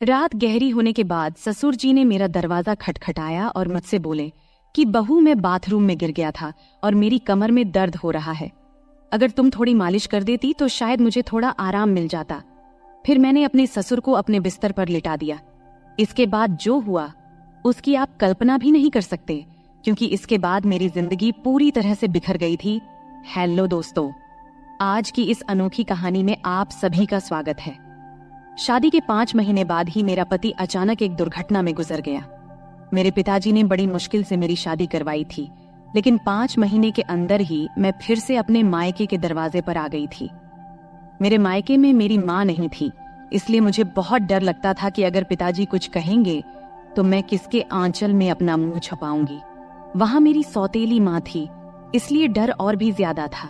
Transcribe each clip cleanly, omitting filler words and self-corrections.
रात गहरी होने के बाद ससुर जी ने मेरा दरवाजा खटखटाया और मुझसे बोले कि बहू, मैं बाथरूम में गिर गया था और मेरी कमर में दर्द हो रहा है। अगर तुम थोड़ी मालिश कर देती तो शायद मुझे थोड़ा आराम मिल जाता। फिर मैंने अपने ससुर को अपने बिस्तर पर लिटा दिया। इसके बाद जो हुआ उसकी आप कल्पना भी नहीं कर सकते, क्योंकि इसके बाद मेरी जिंदगी पूरी तरह से बिखर गई थी। हेलो दोस्तों, आज की इस अनोखी कहानी में आप सभी का स्वागत है। शादी के 5 महीने बाद ही मेरा पति अचानक एक दुर्घटना में गुजर गया। मेरे पिताजी ने बड़ी मुश्किल से मेरी शादी करवाई थी, लेकिन 5 महीने के अंदर ही मैं फिर से अपने मायके के दरवाजे पर आ गई थी। मेरे मायके में मेरी माँ नहीं थी, इसलिए मुझे बहुत डर लगता था कि अगर पिताजी कुछ कहेंगे तो मैं किसके आंचल में अपना मुंह छुपाऊंगी। वहां मेरी सौतेली माँ थी, इसलिए डर और भी ज्यादा था।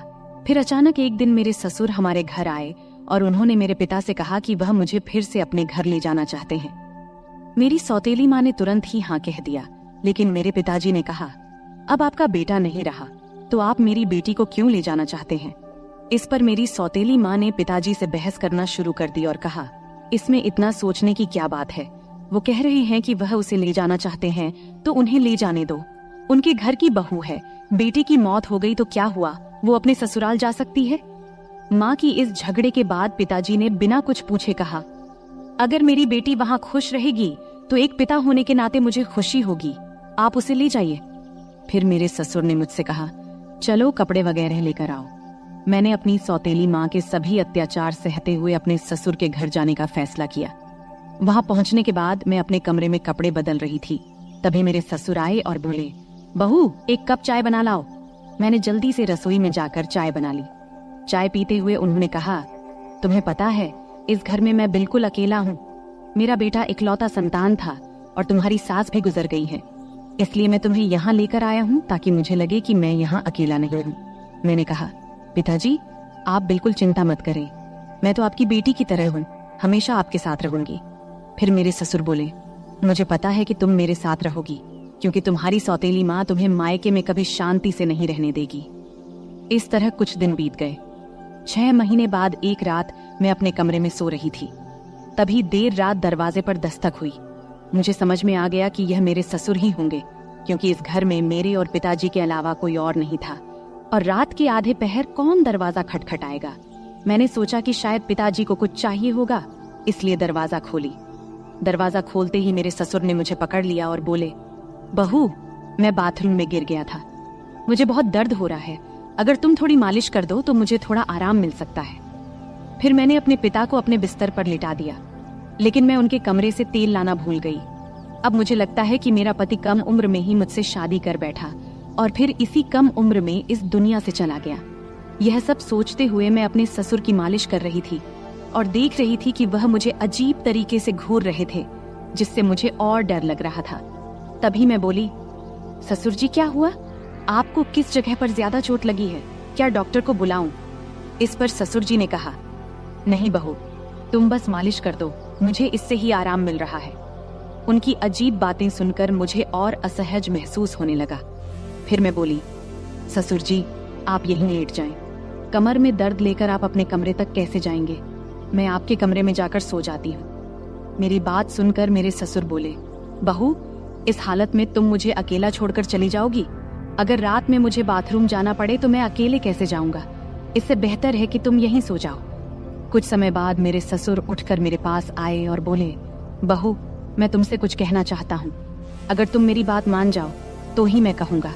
फिर अचानक एक दिन मेरे ससुर हमारे घर आए और उन्होंने मेरे पिता से कहा कि वह मुझे फिर से अपने घर ले जाना चाहते हैं। मेरी सौतेली माँ ने तुरंत ही हाँ कह दिया, लेकिन मेरे पिताजी ने कहा, अब आपका बेटा नहीं रहा तो आप मेरी बेटी को क्यों ले जाना चाहते हैं। इस पर मेरी सौतेली माँ ने पिताजी से बहस करना शुरू कर दी और कहा, इसमें इतना सोचने की क्या बात है। वो कह रहे हैं कि वह उसे ले जाना चाहते हैं तो उन्हें ले जाने दो। उनके घर की बहू है, बेटी की मौत हो गई तो क्या हुआ, वो अपने ससुराल जा सकती है। माँ की इस झगड़े के बाद पिताजी ने बिना कुछ पूछे कहा, अगर मेरी बेटी वहाँ खुश रहेगी तो एक पिता होने के नाते मुझे खुशी होगी, आप उसे ले जाइए। फिर मेरे ससुर ने मुझसे कहा, चलो कपड़े वगैरह लेकर आओ। मैंने अपनी सौतेली माँ के सभी अत्याचार सहते हुए अपने ससुर के घर जाने का फैसला किया। वहां पहुंचने के बाद मैं अपने कमरे में कपड़े बदल रही थी, तभी मेरे ससुर आए और बोले, बहू, एक कप चाय बना लाओ। मैंने जल्दी से रसोई में जाकर चाय बना ली। चाय पीते हुए उन्होंने कहा, तुम्हें पता है इस घर में मैं बिल्कुल अकेला हूँ। मेरा बेटा इकलौता संतान था और तुम्हारी सास भी गुजर गई है, इसलिए मैं तुम्हें यहाँ लेकर आया हूँ ताकि मुझे लगे कि मैं यहाँ अकेला नहीं हूँ। मैंने कहा, पिताजी आप बिल्कुल चिंता मत करें, मैं तो आपकी बेटी की तरह हूँ, हमेशा आपके साथ रहूंगी। फिर मेरे ससुर बोले, मुझे पता है कि तुम मेरे साथ रहोगी, क्योंकि तुम्हारी सौतेली माँ तुम्हें मायके में कभी शांति से नहीं रहने देगी। इस तरह कुछ दिन बीत गए। 6 महीने बाद एक रात मैं अपने कमरे में सो रही थी, तभी देर रात दरवाजे पर दस्तक हुई। मुझे समझ में आ गया कि यह मेरे ससुर ही होंगे, क्योंकि इस घर में मेरे और पिताजी के अलावा कोई और नहीं था। और रात के आधे पहर कौन दरवाजा खटखटाएगा। मैंने सोचा कि शायद पिताजी को कुछ चाहिए होगा, इसलिए दरवाजा खोली। दरवाजा खोलते ही मेरे ससुर ने मुझे पकड़ लिया और बोले, बहू, मैं बाथरूम में गिर गया था, मुझे बहुत दर्द हो रहा है, अगर तुम थोड़ी मालिश कर दो तो मुझे थोड़ा आराम मिल सकता है। फिर मैंने अपने पिता को अपने बिस्तर पर लिटा दिया, लेकिन मैं उनके कमरे से तेल लाना भूल गई। अब मुझे लगता है कि मेरा पति कम उम्र में ही मुझसे शादी कर बैठा और फिर इसी कम उम्र में इस दुनिया से चला गया। यह सब सोचते हुए मैं अपने ससुर की मालिश कर रही थी और देख रही थी कि वह मुझे अजीब तरीके से घूर रहे थे, जिससे मुझे और डर लग रहा था। तभी मैं बोली, ससुर जी क्या हुआ, आपको किस जगह पर ज्यादा चोट लगी है, क्या डॉक्टर को बुलाऊं। इस पर ससुर जी ने कहा, नहीं बहू, तुम बस मालिश कर दो, मुझे इससे ही आराम मिल रहा है। उनकी अजीब बातें सुनकर मुझे और असहज महसूस होने लगा। फिर मैं बोली, ससुर जी आप यहीं लेट जाएं, कमर में दर्द लेकर आप अपने कमरे तक कैसे जाएंगे, मैं आपके कमरे में जाकर सो जाती हूँ। मेरी बात सुनकर मेरे ससुर बोले, बहू, इस हालत में तुम मुझे अकेला छोड़कर चली जाओगी, अगर रात में मुझे बाथरूम जाना पड़े तो मैं अकेले कैसे जाऊंगा, इससे बेहतर है कि तुम यहीं सो जाओ। कुछ समय बाद मेरे ससुर उठकर मेरे पास आए और बोले, बहू, मैं तुमसे कुछ कहना चाहता हूँ, अगर तुम मेरी बात मान जाओ तो ही मैं कहूँगा।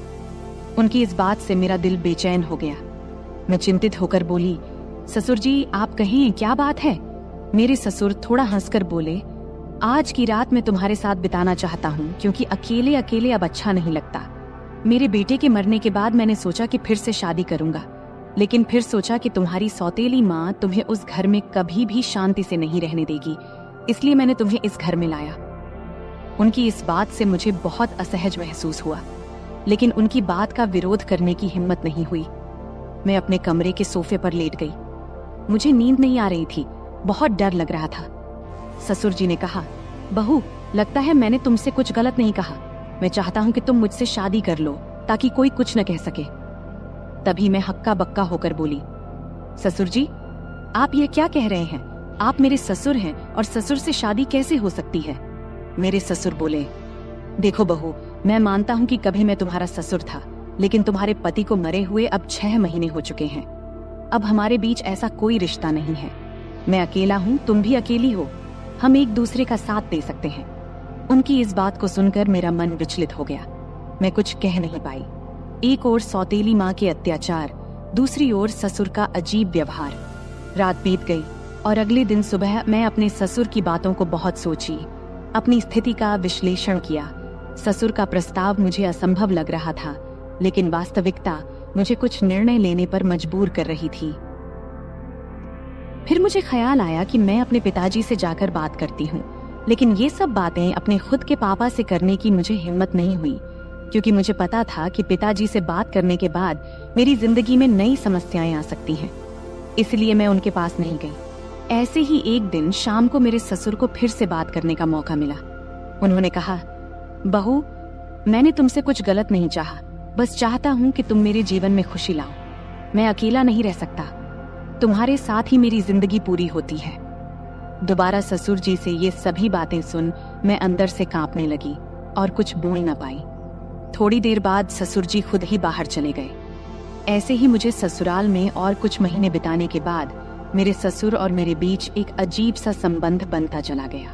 उनकी इस बात से मेरा दिल बेचैन हो गया। मैं चिंतित होकर बोली, ससुर जी आप कहें, क्या बात है। मेरे ससुर थोड़ा हंसकर बोले, आज की रात मैं तुम्हारे साथ बिताना चाहता हूँ, क्योंकि अकेले अकेले अब अच्छा नहीं लगता। मेरे बेटे के मरने के बाद मैंने सोचा कि फिर से शादी करूंगा, लेकिन फिर सोचा कि तुम्हारी सौतेली माँ तुम्हें उस घर में कभी भी शांति से नहीं रहने देगी, इसलिए मैंने तुम्हें इस घर में लाया। उनकी इस बात से मुझे बहुत असहज महसूस हुआ, लेकिन उनकी बात का विरोध करने की हिम्मत नहीं हुई। मैं अपने कमरे के सोफे पर लेट गई। मुझे नींद नहीं आ रही थी, बहुत डर लग रहा था। ससुर जी ने कहा, बहू, लगता है मैंने तुमसे कुछ गलत नहीं कहा, मैं चाहता हूं कि तुम मुझसे शादी कर लो ताकि कोई कुछ न कह सके। तभी मैं हक्का बक्का होकर बोली, ससुर जी आप यह क्या कह रहे हैं, आप मेरे ससुर हैं और ससुर से शादी कैसे हो सकती है? मेरे ससुर बोले, देखो बहू, मैं मानता हूँ कि कभी मैं तुम्हारा ससुर था, लेकिन तुम्हारे पति को मरे हुए अब 6 महीने हो चुके हैं। अब हमारे बीच ऐसा कोई रिश्ता नहीं है। मैं अकेला हूँ, तुम भी अकेली हो। हम एक दूसरे का साथ दे सकते हैं। उनकी इस बात को सुनकर मेरा मन विचलित हो गया। मैं कुछ कह नहीं पाई। एक ओर सौतेली माँ के अत्याचार, दूसरी ओर ससुर का अजीब व्यवहार। रात बीत गई और अगले दिन सुबह मैं अपने ससुर की बातों को बहुत सोची, अपनी स्थिति का विश्लेषण किया। ससुर का प्रस्ताव मुझे असंभव लग रहा था, लेकिन वास्तविकता मुझे कुछ निर्णय लेने पर मजबूर कर रही थी। फिर मुझे ख्याल आया कि मैं अपने पिताजी से जाकर बात करती हूँ, लेकिन ये सब बातें अपने खुद के पापा से करने की मुझे हिम्मत नहीं हुई, क्योंकि मुझे पता था कि पिताजी से बात करने के बाद मेरी जिंदगी में नई समस्याएं आ सकती हैं। इसलिए मैं उनके पास नहीं गई। ऐसे ही एक दिन शाम को मेरे ससुर को फिर से बात करने का मौका मिला। उन्होंने कहा, बहू, मैंने तुमसे कुछ गलत नहीं चाहा, बस चाहता हूँ कि तुम मेरे जीवन में खुशी लाओ। मैं अकेला नहीं रह सकता, तुम्हारे साथ ही मेरी जिंदगी पूरी होती है। दोबारा ससुर जी से ये सभी बातें सुन मैं अंदर से कांपने लगी और कुछ बोल न पाई। थोड़ी देर बाद ससुर जी खुद ही बाहर चले गए। ऐसे ही मुझे ससुराल में और कुछ महीने बिताने के बाद मेरे ससुर और मेरे बीच एक अजीब सा संबंध बनता चला गया।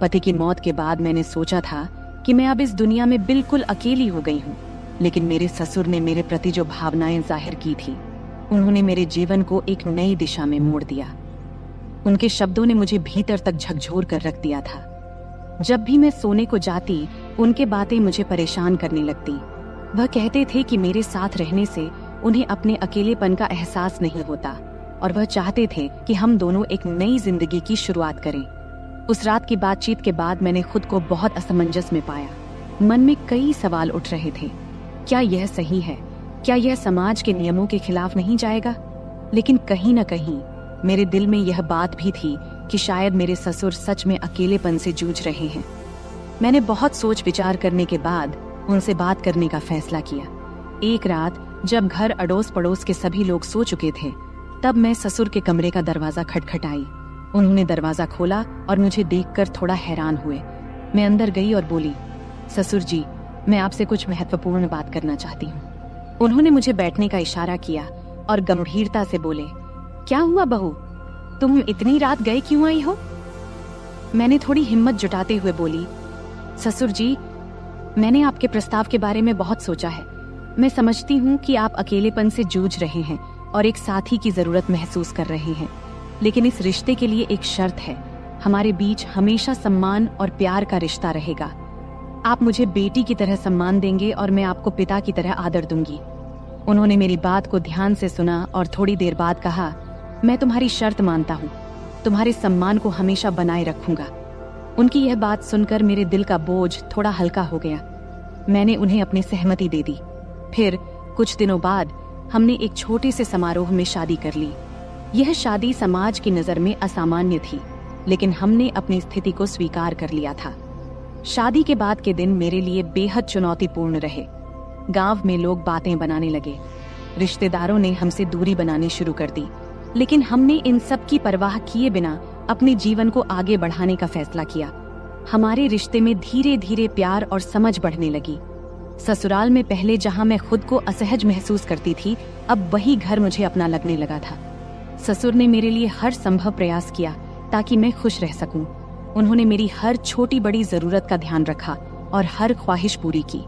पति की मौत के बाद मैंने सोचा था कि मैं अब इस दुनिया में बिल्कुल अकेली हो गई हूँ, लेकिन मेरे ससुर ने मेरे प्रति जो भावनाएं जाहिर की थी, उन्होंने मेरे जीवन को एक नई दिशा में मोड़ दिया। उनके शब्दों ने मुझे भीतर तक झकझोर कर रख दिया था। जब भी मैं सोने को जाती, उनके बातें मुझे परेशान करने लगती। वह कहते थे कि मेरे साथ रहने से उन्हें अपने अकेलेपन का एहसास नहीं होता और वह चाहते थे कि हम दोनों एक नई जिंदगी की शुरुआत करें। उस रात की बातचीत के बाद मैंने खुद को बहुत असमंजस में पाया। मन में कई सवाल उठ रहे थे। क्या यह सही है? क्या यह समाज के नियमों के खिलाफ नहीं जाएगा? लेकिन कहीं न कहीं मेरे दिल में यह बात भी थी कि शायद मेरे ससुर सच में अकेलेपन से जूझ रहे हैं। मैंने बहुत सोच विचार करने के बाद उनसे बात करने का फैसला किया। एक रात जब घर अड़ोस पड़ोस के सभी लोग सो चुके थे, तब मैं ससुर के कमरे का दरवाजा खटखटाई। उन्होंने दरवाजा खोला और मुझे देखकर थोड़ा हैरान हुए। मैं अंदर गई और बोली, ससुर जी, मैं आपसे कुछ महत्वपूर्ण बात करना चाहती हूँ। उन्होंने मुझे बैठने का इशारा किया और गंभीरता से बोले, क्या हुआ बहू, तुम इतनी रात गए क्यों आई हो? मैंने थोड़ी हिम्मत जुटाते हुए बोली, ससुर जी, मैंने आपके प्रस्ताव के बारे में बहुत सोचा है। मैं समझती हूँ कि आप अकेलेपन से जूझ रहे हैं और एक साथी की जरूरत महसूस कर रहे हैं, लेकिन इस रिश्ते के लिए एक शर्त है। हमारे बीच हमेशा सम्मान और प्यार का रिश्ता रहेगा। आप मुझे बेटी की तरह सम्मान देंगे और मैं आपको पिता की तरह आदर दूंगी। उन्होंने मेरी बात को ध्यान से सुना और थोड़ी देर बाद कहा, मैं तुम्हारी शर्त मानता हूँ, तुम्हारे सम्मान को हमेशा बनाए रखूंगा। उनकी यह बात सुनकर मेरे दिल का बोझ थोड़ा हल्का हो गया। मैंने उन्हें अपनी सहमति दे दी। फिर कुछ दिनों बाद हमने एक छोटे से समारोह में शादी कर ली। यह शादी समाज की नजर में असामान्य थी, लेकिन हमने अपनी स्थिति को स्वीकार कर लिया था। शादी के बाद के दिन मेरे लिए बेहद चुनौतीपूर्ण रहे। गांव में लोग बातें बनाने लगे, रिश्तेदारों ने हमसे दूरी बनानी शुरू कर दी, लेकिन हमने इन सब की परवाह किए बिना अपने जीवन को आगे बढ़ाने का फैसला किया। हमारे रिश्ते में धीरे धीरे प्यार और समझ बढ़ने लगी। ससुराल में पहले जहां मैं खुद को असहज महसूस करती थी, अब वही घर मुझे अपना लगने लगा था। ससुर ने मेरे लिए हर संभव प्रयास किया ताकि मैं खुश रह सकूं। उन्होंने मेरी हर छोटी बड़ी जरूरत का ध्यान रखा और हर ख्वाहिश पूरी की।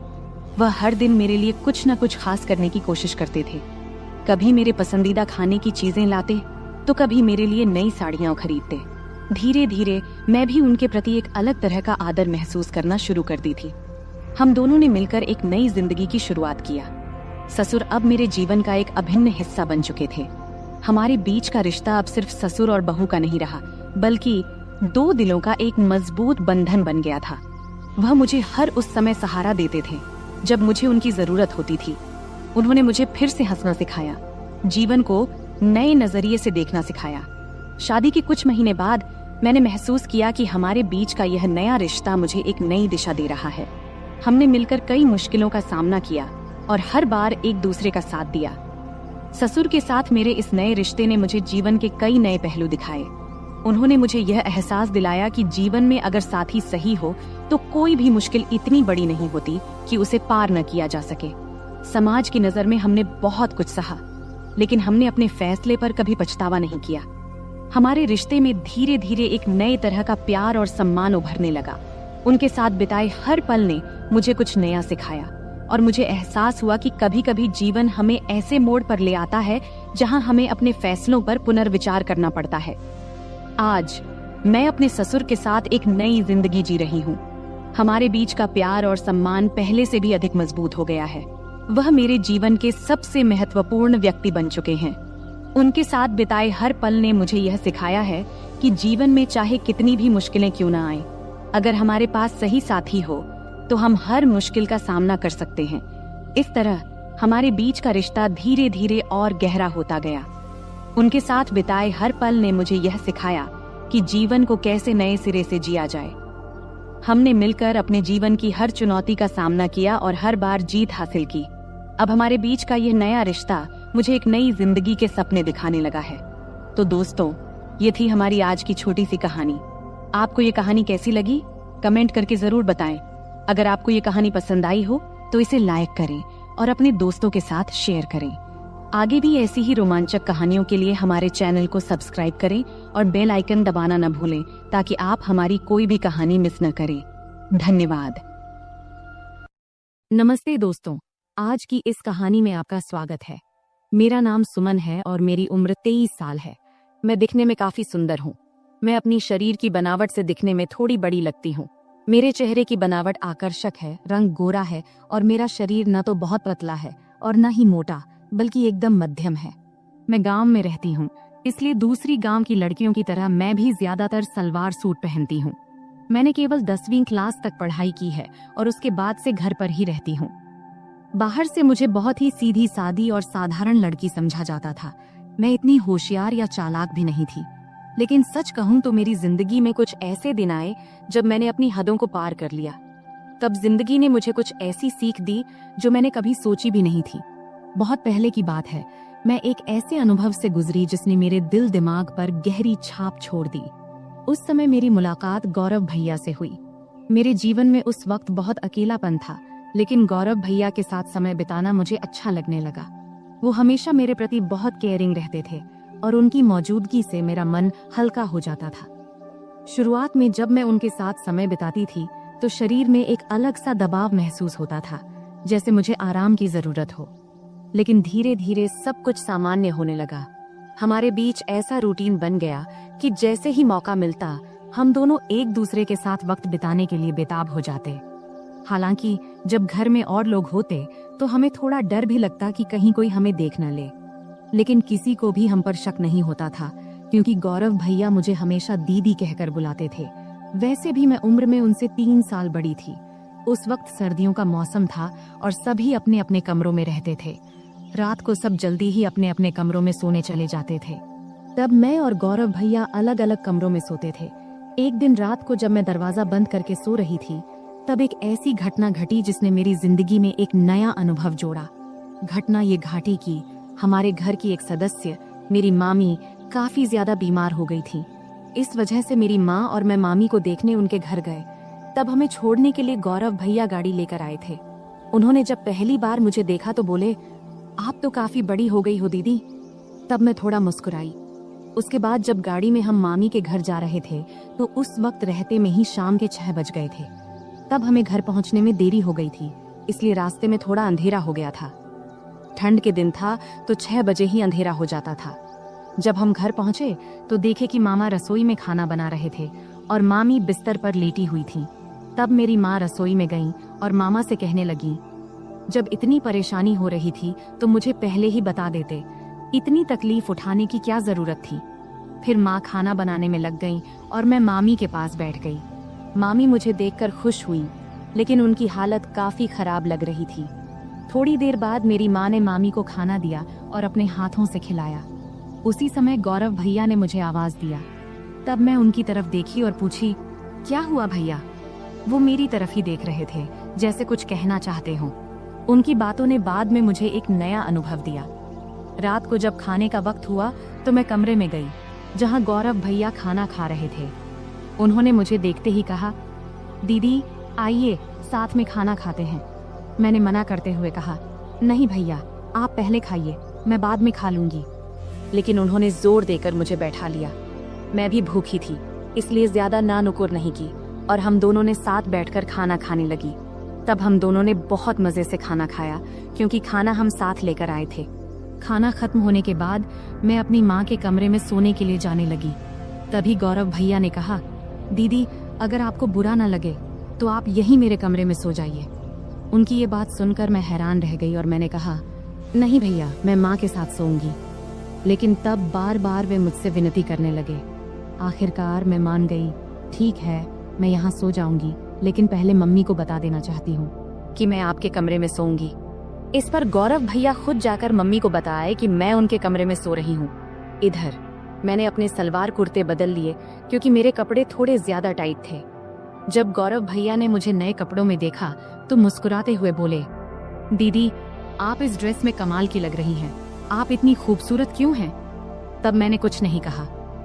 वह हर दिन मेरे लिए कुछ न कुछ खास करने की कोशिश करते थे। कभी मेरे पसंदीदा खाने की चीजें लाते, तो कभी मेरे लिए नई साड़ियां खरीदते। धीरे धीरे मैं भी उनके प्रति एक अलग तरह का आदर महसूस करना शुरू कर दी थी। हम दोनों ने मिलकर एक नई जिंदगी की शुरुआत किया। ससुर अब मेरे जीवन का एक अभिन्न हिस्सा बन चुके थे। हमारे बीच का रिश्ता अब सिर्फ ससुर और बहू का नहीं रहा, बल्कि दो दिलों का एक मजबूत बंधन बन गया था। वह मुझे हर उस समय सहारा देते थे जब मुझे उनकी जरूरत होती थी। उन्होंने मुझे फिर से हंसना सिखाया, जीवन को नए नजरिए से देखना सिखाया। शादी के कुछ महीने बाद मैंने महसूस किया कि हमारे बीच का यह नया रिश्ता मुझे एक नई दिशा दे रहा है। हमने मिलकर कई मुश्किलों का सामना किया और हर बार एक दूसरे का साथ दिया। ससुर के साथ मेरे इस नए रिश्ते ने मुझे जीवन के कई नए पहलू दिखाए। उन्होंने मुझे यह एहसास दिलाया कि जीवन में अगर साथी सही हो तो कोई भी मुश्किल इतनी बड़ी नहीं होती कि उसे पार न किया जा सके। समाज की नजर में हमने बहुत कुछ सहा, लेकिन हमने अपने फैसले पर कभी पछतावा नहीं किया। हमारे रिश्ते में धीरे धीरे एक नए तरह का प्यार और सम्मान उभरने लगा। उनके साथ बिताए हर पल ने मुझे कुछ नया सिखाया और मुझे एहसास हुआ कि कभी कभी जीवन हमें ऐसे मोड़ पर ले आता है जहां हमें अपने फैसलों पर पुनर्विचार करना पड़ता है। आज मैं अपने ससुर के साथ एक नई जिंदगी जी रही हूँ। हमारे बीच का प्यार और सम्मान पहले से भी अधिक मजबूत हो गया है। वह मेरे जीवन के सबसे महत्वपूर्ण व्यक्ति बन चुके हैं। उनके साथ बिताए हर पल ने मुझे यह सिखाया है कि जीवन में चाहे कितनी भी मुश्किलें क्यों ना आए, अगर हमारे पास सही साथी हो तो हम हर मुश्किल का सामना कर सकते हैं। इस तरह हमारे बीच का रिश्ता धीरे धीरे और गहरा होता गया। उनके साथ बिताए हर पल ने मुझे यह सिखाया कि जीवन को कैसे नए सिरे से जिया जाए। हमने मिलकर अपने जीवन की हर चुनौती का सामना किया और हर बार जीत हासिल की। अब हमारे बीच का यह नया रिश्ता मुझे एक नई जिंदगी के सपने दिखाने लगा है। तो दोस्तों, ये थी हमारी आज की छोटी सी कहानी। आपको ये कहानी कैसी लगी? कमेंट करके जरूर बताएं। अगर आपको ये कहानी पसंद आई हो तो इसे लाइक करें और अपने दोस्तों के साथ शेयर करें। आगे भी ऐसी ही रोमांचक कहानियों के लिए हमारे चैनल को सब्सक्राइब करें और बेल आइकन दबाना न भूलें ताकि आप हमारी कोई भी कहानी मिस न करें। धन्यवाद। नमस्ते दोस्तों, आज की इस कहानी में आपका स्वागत है। मेरा नाम सुमन है और मेरी उम्र 23 साल है। मैं दिखने में काफी सुंदर हूँ। मैं अपनी शरीर की बनावट से दिखने में थोड़ी बड़ी लगती हूँ। मेरे चेहरे की बनावट आकर्षक है, रंग गोरा है और मेरा शरीर न तो बहुत पतला है और न ही मोटा, बल्कि एकदम मध्यम है। मैं गांव में रहती हूँ, इसलिए दूसरी गांव की लड़कियों की तरह मैं भी ज्यादातर सलवार सूट पहनती हूँ। मैंने केवल 10वीं क्लास तक पढ़ाई की है और उसके बाद से घर पर ही रहती हूँ। बाहर से मुझे बहुत ही सीधी सादी और साधारण लड़की समझा जाता था। मैं इतनी होशियार या चालाक भी नहीं थी। लेकिन सच कहूं तो मेरी जिंदगी में कुछ ऐसे दिन आए जब मैंने अपनी हदों को पार कर लिया। तब जिंदगी ने मुझे कुछ ऐसी सीख दी जो मैंने कभी सोची भी नहीं थी। बहुत पहले की बात है, मैं एक ऐसे अनुभव से गुजरी जिसने मेरे दिल दिमाग पर गहरी छाप छोड़ दी। उस समय मेरी मुलाकात गौरव भैया से हुई। मेरे जीवन में उस वक्त बहुत अकेलापन था, लेकिन गौरव भैया के साथ समय बिताना मुझे अच्छा लगने लगा। वो हमेशा मेरे प्रति बहुत केयरिंग रहते थे और उनकी मौजूदगी से मेरा मन हल्का हो जाता था। शुरुआत में जब मैं उनके साथ समय बिताती थी तो शरीर में एक अलग सा दबाव महसूस होता था, जैसे मुझे आराम की जरूरत हो। लेकिन धीरे धीरे सब कुछ सामान्य होने लगा। हमारे बीच ऐसा रूटीन बन गया कि जैसे ही मौका मिलता हम दोनों एक दूसरे के साथ वक्त बिताने के लिए बेताब हो जाते। हालांकि जब घर में और लोग होते तो हमें थोड़ा डर भी लगता कि कहीं कोई हमें देख न ले, लेकिन किसी को भी हम पर शक नहीं होता था क्योंकि गौरव भैया मुझे हमेशा दीदी कहकर बुलाते थे। वैसे भी मैं उम्र में उनसे 3 साल बड़ी थी। उस वक्त सर्दियों का मौसम था और सभी अपने अपने कमरों में रहते थे। रात को सब जल्दी ही अपने अपने कमरों में सोने चले जाते थे। तब मैं और गौरव भैया अलग अलग कमरों में सोते थे। एक दिन रात को जब मैं दरवाजा बंद करके सो रही थी तब एक ऐसी घटना घटी जिसने मेरी जिंदगी में एक नया अनुभव जोड़ा। घटना ये घाटी की, हमारे घर की एक सदस्य, मेरी मामी, काफी ज्यादा बीमार हो गई थी। इस वजह से मेरी माँ और मैं मामी को देखने उनके घर गए। तब हमें छोड़ने के लिए गौरव भैया गाड़ी लेकर आए थे। उन्होंने जब पहली बार मुझे देखा तो बोले, आप तो काफी बड़ी हो गई हो दीदी। तब मैं थोड़ा मुस्कुराई। उसके बाद जब गाड़ी में हम मामी के घर जा रहे थे तो उस वक्त रहते में ही शाम के 6 बज गए थे। तब हमें घर पहुंचने में देरी हो गई थी, इसलिए रास्ते में थोड़ा अंधेरा हो गया था। ठंड के दिन था तो 6 बजे ही अंधेरा हो जाता था। जब हम घर पहुंचे तो देखे कि मामा रसोई में खाना बना रहे थे और मामी बिस्तर पर लेटी हुई थी। तब मेरी माँ रसोई में गई और मामा से कहने लगी, जब इतनी परेशानी हो रही थी तो मुझे पहले ही बता देते, इतनी तकलीफ उठाने की क्या जरूरत थी। फिर माँ खाना बनाने में लग गई और मैं मामी के पास बैठ गई। मामी मुझे देखकर खुश हुई, लेकिन उनकी हालत काफी खराब लग रही थी। थोड़ी देर बाद मेरी माँ ने मामी को खाना दिया और अपने हाथों से खिलाया। उसी समय गौरव भैया ने मुझे आवाज दिया। तब मैं उनकी तरफ देखी और पूछी, क्या हुआ भैया? वो मेरी तरफ ही देख रहे थे, जैसे कुछ कहना चाहते हों। उनकी बातों ने बाद में मुझे एक नया अनुभव दिया। रात को जब खाने का वक्त हुआ तो मैं कमरे में गई। जहां गौरव भैया खाना खा रहे थे। उन्होंने मुझे देखते ही कहा, दीदी आइए साथ में खाना खाते हैं। मैंने मना करते हुए कहा, नहीं भैया आप पहले खाइए, मैं बाद में खा लूंगी। लेकिन उन्होंने जोर देकर मुझे बैठा लिया। मैं भी भूखी थी, इसलिए ज्यादा ना नुकुर नहीं की और हम दोनों ने साथ बैठकर खाना खाने लगी। तब हम दोनों ने बहुत मजे से खाना खाया, क्योंकि खाना हम साथ लेकर आए थे। खाना खत्म होने के बाद मैं अपनी माँ के कमरे में सोने के लिए जाने लगी। तभी गौरव भैया ने कहा, दीदी अगर आपको बुरा ना लगे तो आप यहीं मेरे कमरे में सो जाइए। उनकी ये बात सुनकर मैं हैरान रह गई और मैंने कहा, नहीं भैया मैं माँ के साथ सोऊंगी। लेकिन तब बार बार वे मुझसे विनती करने लगे। आखिरकार मैं मान गई। ठीक है मैं यहाँ सो जाऊंगी, लेकिन पहले मम्मी को बता देना चाहती हूँ कि मैं आपके कमरे में सोऊंगी। इस पर गौरव भैया खुद जाकर मम्मी को बताए कि मैं उनके कमरे में सो रही हूँ। इधर मैंने अपने सलवार कुर्ते बदल लिए, क्योंकि मेरे कपड़े थोड़े ज्यादा टाइट थे। जब गौरव भैया ने मुझे नए कपड़ों में देखा तो मुस्कुराते हुए बोले, दीदी आप इस ड्रेस में कमाल की लग रही हैं, आप इतनी खूबसूरत क्यों हैं? तब मैंने कुछ नहीं कहा,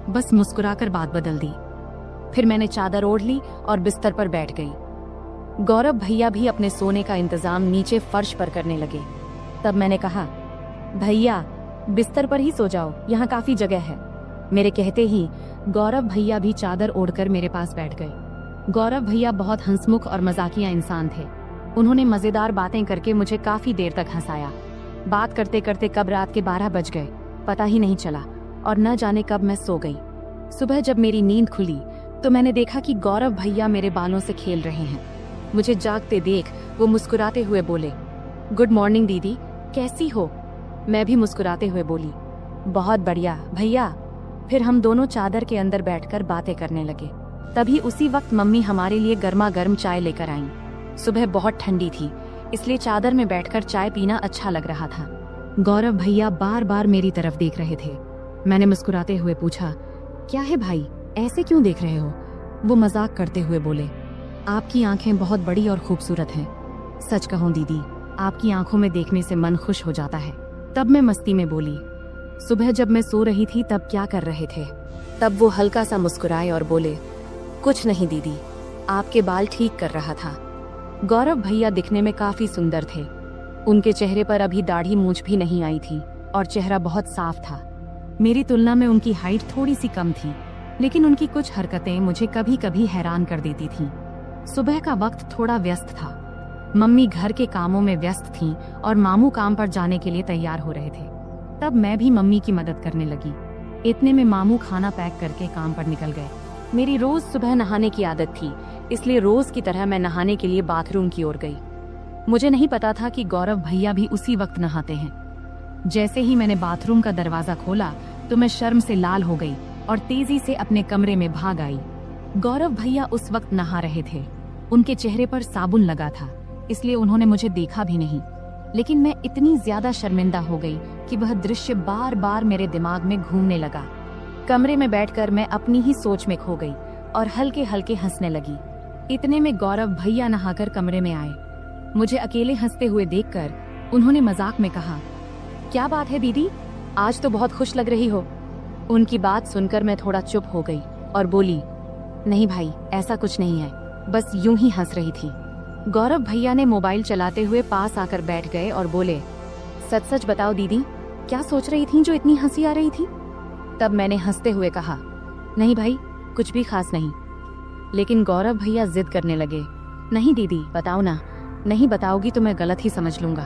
बस मुस्कुराकर बात बदल दी। फिर मैंने चादर ओढ़ ली और बिस्तर पर बैठ गई। गौरव भैया भी अपने सोने का इंतजाम नीचे फर्श पर करने लगे। तब मैंने कहा, भैया बिस्तर पर ही सो जाओ, यहाँ काफी जगह है। मेरे कहते ही गौरव भैया भी चादर ओढ़कर मेरे पास बैठ गए। गौरव भैया बहुत हंसमुख और मजाकिया इंसान थे। उन्होंने मजेदार बातें करके मुझे काफी देर तक हंसाया। बात करते करते कब रात के 12 बज गए पता ही नहीं चला और न जाने कब मैं सो गई। सुबह जब मेरी नींद खुली तो मैंने देखा कि गौरव भैया मेरे बालों से खेल रहे हैं। मुझे जागते देख वो मुस्कुराते हुए बोले, गुड मॉर्निंग दीदी, कैसी हो? मैं भी मुस्कुराते हुए बोली, बहुत बढ़िया भैया। फिर हम दोनों चादर के अंदर बैठकर बातें करने लगे। तभी उसी वक्त मम्मी हमारे लिए गर्मा गर्म चाय लेकर आईं। सुबह बहुत ठंडी थी, इसलिए चादर में बैठकर चाय पीना अच्छा लग रहा था। गौरव भैया बार बार मेरी तरफ देख रहे थे। मैंने मुस्कुराते हुए पूछा, क्या है भाई, ऐसे क्यों देख रहे हो? वो मजाक करते हुए बोले, आपकी आंखें बहुत बड़ी और खूबसूरत हैं। सच कहूं दीदी, आपकी आंखों में देखने से मन खुश हो जाता है। तब मैं मस्ती में बोली, सुबह जब मैं सो रही थी तब क्या कर रहे थे? तब वो हल्का सा मुस्कुराए और बोले, कुछ नहीं दीदी, आपके बाल ठीक कर रहा था। गौरव भैया दिखने में काफी सुंदर थे। उनके चेहरे पर अभी दाढ़ी मूंछ भी नहीं आई थी और चेहरा बहुत साफ था। मेरी तुलना में उनकी हाइट थोड़ी सी कम थी, लेकिन उनकी कुछ हरकतें मुझे कभी कभी हैरान कर देती थीं। सुबह का वक्त थोड़ा व्यस्त था। मम्मी घर के कामों में व्यस्त थीं और मामू काम पर जाने के लिए तैयार हो रहे थे। तब मैं भी मम्मी की मदद करने लगी। इतने में मामू खाना पैक करके काम पर निकल गए। मेरी रोज सुबह नहाने की आदत थी, इसलिए रोज की तरह मैं नहाने के लिए बाथरूम की ओर गई। मुझे नहीं पता था कि गौरव भैया भी उसी वक्त नहाते हैं। जैसे ही मैंने बाथरूम का दरवाजा खोला तो मैं शर्म से लाल हो गई और तेजी से अपने कमरे में भाग आई। गौरव भैया उस वक्त नहा रहे थे। उनके चेहरे पर साबुन लगा था, इसलिए उन्होंने मुझे देखा भी नहीं। लेकिन मैं इतनी ज्यादा शर्मिंदा हो गई कि वह दृश्य बार बार मेरे दिमाग में घूमने लगा। कमरे में बैठकर मैं अपनी ही सोच में खो गई और हल्के हल्के हंसने लगी। इतने में गौरव भैया नहाकर कमरे में आए। मुझे अकेले हंसते हुए देखकर उन्होंने मजाक में कहा, क्या बात है दीदी, आज तो बहुत खुश लग रही हो। उनकी बात सुनकर मैं थोड़ा चुप हो गई और बोली, नहीं भाई, ऐसा कुछ नहीं है, बस यूं ही हंस रही थी। गौरव भैया ने मोबाइल चलाते हुए पास आकर बैठ गए और बोले, सच सच बताओ दीदी, क्या सोच रही थी जो इतनी हंसी आ रही थी? तब मैंने हंसते हुए कहा, नहीं भाई, कुछ भी खास नहीं। लेकिन गौरव भैया जिद करने लगे, नहीं दीदी बताओ ना, नहीं बताओगी तो मैं गलत ही समझ लूंगा।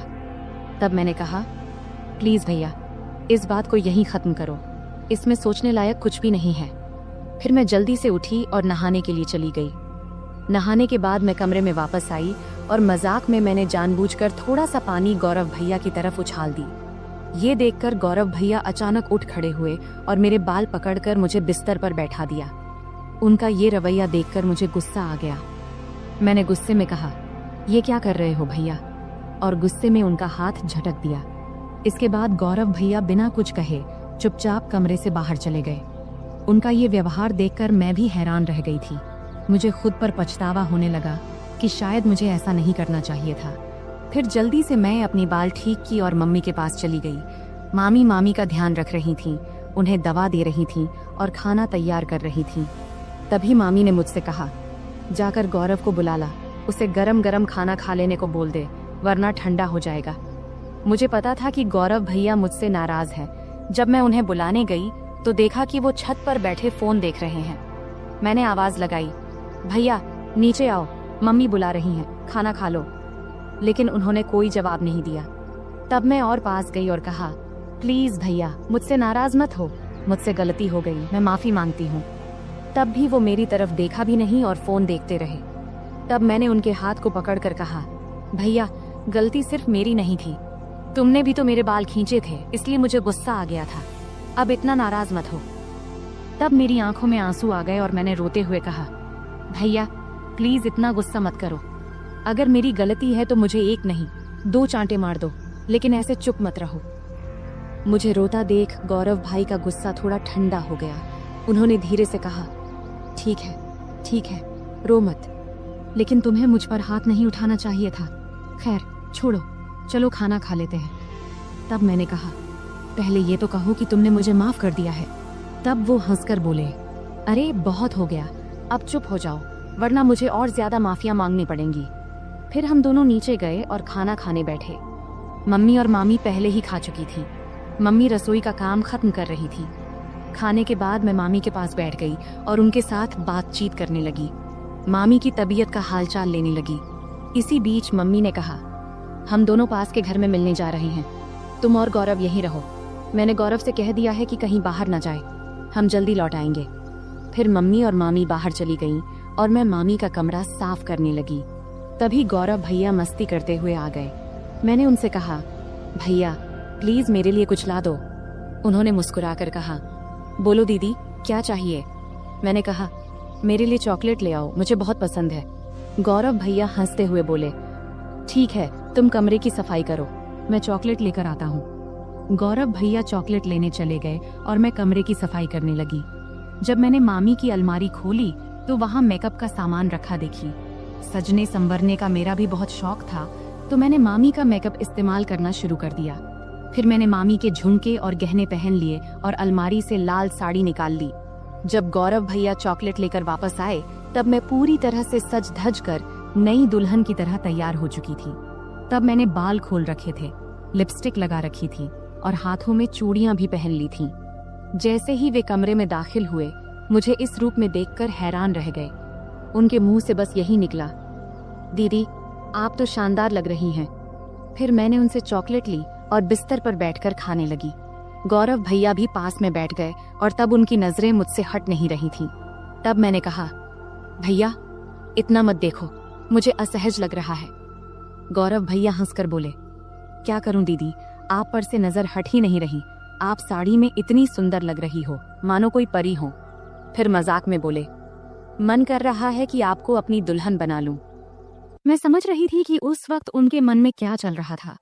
तब मैंने कहा, प्लीज भैया, इस बात को यहीं खत्म करो, इसमें सोचने लायक कुछ भी नहीं है। फिर मैं जल्दी से उठी और नहाने के लिए चली गई। नहाने के बाद मैं कमरे में वापस आई और मजाक में मैंने जानबूझकर थोड़ा सा पानी गौरव भैया की तरफ उछाल दी। ये देखकर गौरव भैया अचानक उठ खड़े हुए और मेरे बाल पकड़कर मुझे बिस्तर पर बैठा दिया। उनका ये रवैया देखकर मुझे गुस्सा आ गया। मैंने गुस्से में कहा, ये क्या कर रहे हो भैया? और गुस्से में उनका हाथ झटक दिया। इसके बाद गौरव भैया बिना कुछ कहे चुपचाप कमरे से बाहर चले गए। उनका ये व्यवहार देखकर मैं भी हैरान रह गई थी। मुझे खुद पर पछतावा होने लगा कि शायद मुझे ऐसा नहीं करना चाहिए था। फिर जल्दी से मैं अपनी बाल ठीक की और मम्मी के पास चली गई। मामी का ध्यान रख रही थीं उन्हें दवा दे रही थीं और खाना तैयार कर रही थीं। तभी मामी ने मुझसे कहा, जाकर गौरव को बुला ला, उसे गरम गरम खाना खा लेने को बोल दे, वरना ठंडा हो जाएगा। मुझे पता था कि गौरव भैया मुझसे नाराज है। जब मैं उन्हें बुलाने गई तो देखा कि वो छत पर बैठे फोन देख रहे हैं। मैंने आवाज लगाई, भैया नीचे आओ, मम्मी बुला रही हैं, खाना खा लो। लेकिन उन्होंने कोई जवाब नहीं दिया। तब मैं और पास गई और कहा, प्लीज भैया मुझसे नाराज मत हो, मुझसे गलती हो गई, मैं माफी मांगती हूँ। तब भी वो मेरी तरफ देखा भी नहीं और फोन देखते रहे। तब मैंने उनके हाथ को पकड़कर कहा, भैया गलती सिर्फ मेरी नहीं थी, तुमने भी तो मेरे बाल खींचे थे, इसलिए मुझे गुस्सा आ गया था, अब इतना नाराज मत हो। तब मेरी आंखों में आंसू आ गए और मैंने रोते हुए कहा, भैया प्लीज इतना गुस्सा मत करो, अगर मेरी गलती है तो मुझे एक नहीं 2 चांटे मार दो, लेकिन ऐसे चुप मत रहो। मुझे रोता देख गौरव भाई का गुस्सा थोड़ा ठंडा हो गया। उन्होंने धीरे से कहा, ठीक है, रो मत, लेकिन तुम्हें मुझ पर हाथ नहीं उठाना चाहिए था। खैर छोड़ो, चलो खाना खा लेते हैं। तब मैंने कहा, पहले ये तो कहो कि तुमने मुझे माफ कर दिया है। तब वो हंसकर बोले, अरे बहुत हो गया, अब चुप हो जाओ, वरना मुझे और ज्यादा माफिया मांगनी पड़ेंगी। फिर हम दोनों नीचे गए और खाना खाने बैठे। मम्मी और मामी पहले ही खा चुकी थी। मम्मी रसोई का काम खत्म कर रही थी। खाने के बाद मैं मामी के पास बैठ गई और उनके साथ बातचीत करने लगी। मामी की तबीयत का हालचाल लेने लगी। इसी बीच मम्मी ने कहा, हम दोनों पास के घर में मिलने जा रहे हैं, तुम और गौरव यहीं रहो। मैंने गौरव से कह दिया है कि कहीं बाहर न जाए, हम जल्दी लौट आएंगे। फिर मम्मी और मामी बाहर चली गईं और मैं मामी का कमरा साफ करने लगी। तभी गौरव भैया मस्ती करते हुए आ गए। मैंने उनसे कहा, भैया प्लीज मेरे लिए कुछ ला दो। उन्होंने मुस्कुराकर कहा, बोलो दीदी क्या चाहिए। मैंने कहा, मेरे लिए चॉकलेट ले आओ, मुझे बहुत पसंद है। गौरव भैया हंसते हुए बोले, ठीक है, तुम कमरे की सफाई करो, मैं चॉकलेट लेकर आता हूँ। गौरव भैया चॉकलेट लेने चले गए और मैं कमरे की सफाई करने लगी। जब मैंने मामी की अलमारी खोली तो वहाँ मेकअप का सामान रखा देखी। सजने संवरने का मेरा भी बहुत शौक था, तो मैंने मामी का मेकअप इस्तेमाल करना शुरू कर दिया। फिर मैंने मामी के झुमके और गहने पहन लिए और अलमारी से लाल साड़ी निकाल ली। जब गौरव भैया चॉकलेट लेकर वापस आए तब मैं पूरी तरह से सज धज कर नई दुल्हन की तरह तैयार हो चुकी थी। तब मैंने बाल खोल रखे थे, लिपस्टिक लगा रखी थी और हाथों में चूड़ियां भी पहन ली थीं। जैसे ही वे कमरे में दाखिल हुए, मुझे इस रूप में देखकर हैरान रह गए। उनके मुंह से बस यही निकला, दीदी आप तो शानदार लग रही हैं। फिर मैंने उनसे चॉकलेट ली और बिस्तर पर बैठकर खाने लगी। गौरव भैया भी पास में बैठ गए और तब उनकी नजरें मुझसे हट नहीं रही थीं। तब मैंने कहा, भैया इतना मत देखो, मुझे असहज लग रहा है। गौरव भैया हंसकर बोले, क्या करूं दीदी, आप पर से नजर हट ही नहीं रही, आप साड़ी में इतनी सुंदर लग रही हो, मानो कोई परी हो। फिर मजाक में बोले, मन कर रहा है कि आपको अपनी दुल्हन बना लूं। मैं समझ रही थी कि उस वक्त उनके मन में क्या चल रहा था,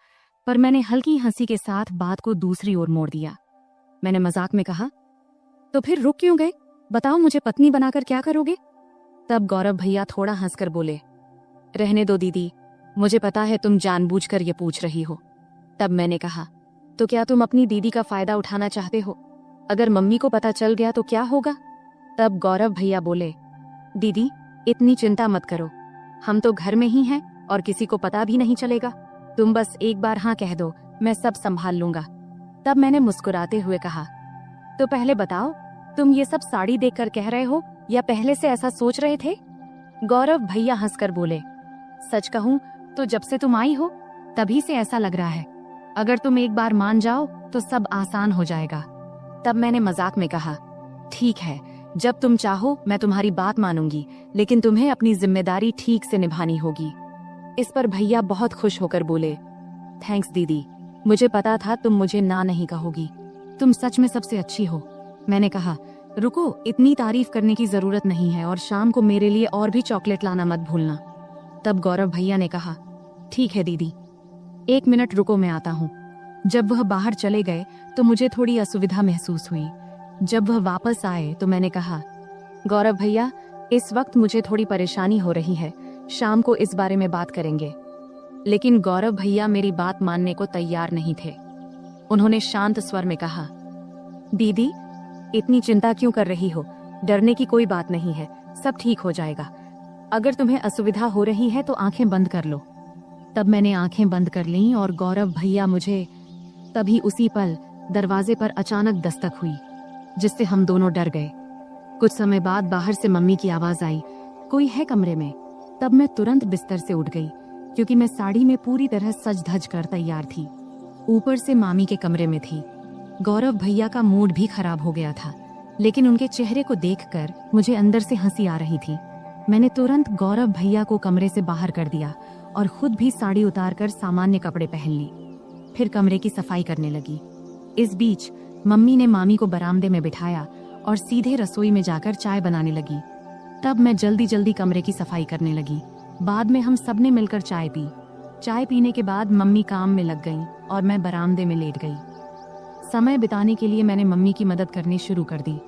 पर मैंने हल्की हंसी के साथ बात को दूसरी ओर मोड़ दिया। मैंने मजाक में कहा, तो फिर रुक क्यों गए, बताओ मुझे पत्नी बनाकर क्या करोगे। तब गौरव भैया थोड़ा हंसकर बोले, रहने दो दीदी, मुझे पता है तुम जानबूझकर ये पूछ रही हो। तब मैंने कहा, तो क्या तुम अपनी दीदी का फायदा उठाना चाहते हो, अगर मम्मी को पता चल गया तो क्या होगा। तब गौरव भैया बोले, दीदी इतनी चिंता मत करो, हम तो घर में ही हैं और किसी को पता भी नहीं चलेगा, तुम बस एक बार हाँ कह दो, मैं सब संभाल लूंगा। तब मैंने मुस्कुराते हुए कहा, तो पहले बताओ तुम ये सब साड़ी देखकर कह रहे हो या पहले से ऐसा सोच रहे थे। गौरव भैया हंसकर बोले, सच कहूं तो जब से तुम आई हो तभी से ऐसा लग रहा है, अगर तुम एक बार मान जाओ तो सब आसान हो जाएगा। तब मैंने मजाक में कहा, ठीक है, जब तुम चाहो मैं तुम्हारी बात मानूंगी, लेकिन तुम्हें अपनी जिम्मेदारी ठीक से निभानी होगी। इस पर भैया बहुत खुश होकर बोले, थैंक्स दीदी, मुझे पता था तुम मुझे ना नहीं कहोगी, तुम सच में सबसे अच्छी हो। मैंने कहा, रुको, इतनी तारीफ करने की जरूरत नहीं है और शाम को मेरे लिए और भी चॉकलेट लाना मत भूलना। तब गौरव भैया ने कहा, ठीक है दीदी, 1 मिनट रुको, मैं आता हूँ। जब वह बाहर चले गए तो मुझे थोड़ी असुविधा महसूस हुई। जब वह वापस आए तो मैंने कहा, गौरव भैया इस वक्त मुझे थोड़ी परेशानी हो रही है, शाम को इस बारे में बात करेंगे। लेकिन गौरव भैया मेरी बात मानने को तैयार नहीं थे। उन्होंने शांत स्वर में कहा, दीदी, इतनी चिंता क्यों कर रही हो? डरने की कोई बात नहीं है, सब ठीक हो जाएगा। अगर तुम्हें असुविधा हो रही है तो आंखें बंद कर लो। तब मैंने आंखें बंद कर लीं और गौरव भैया मुझे तभी उसी पल दरवाजे पर अचानक दस्तक हुई, जिससे हम दोनों डर गए। कुछ समय बाद बाहर से मम्मी की आवाज आई, कोई है कमरे में? तब मैं तुरंत बिस्तर से उठ गई, क्योंकि मैं साड़ी में पूरी तरह सज धज कर तैयार थी। ऊपर से मामी के कमरे में थी। गौरव भैया का मूड भी खराब हो गया था, लेकिन उनके चेहरे को देखकर मुझे अंदर से हंसी आ रही थी। मैंने तुरंत गौरव भैया को कमरे से बाहर कर दिया और खुद भी साड़ी उतारकर सामान्य कपड़े पहन ली। फिर कमरे की सफाई करने लगी। इस बीच मम्मी ने मामी को बरामदे में बिठाया और सीधे रसोई में जाकर चाय बनाने लगी। तब मैं जल्दी जल्दी कमरे की सफाई करने लगी। बाद में हम सबने मिलकर चाय पी। चाय पीने के बाद मम्मी काम में लग गईं और मैं बरामदे में लेट गई। समय बिताने के लिए मैंने मम्मी की मदद करनी शुरू कर दी।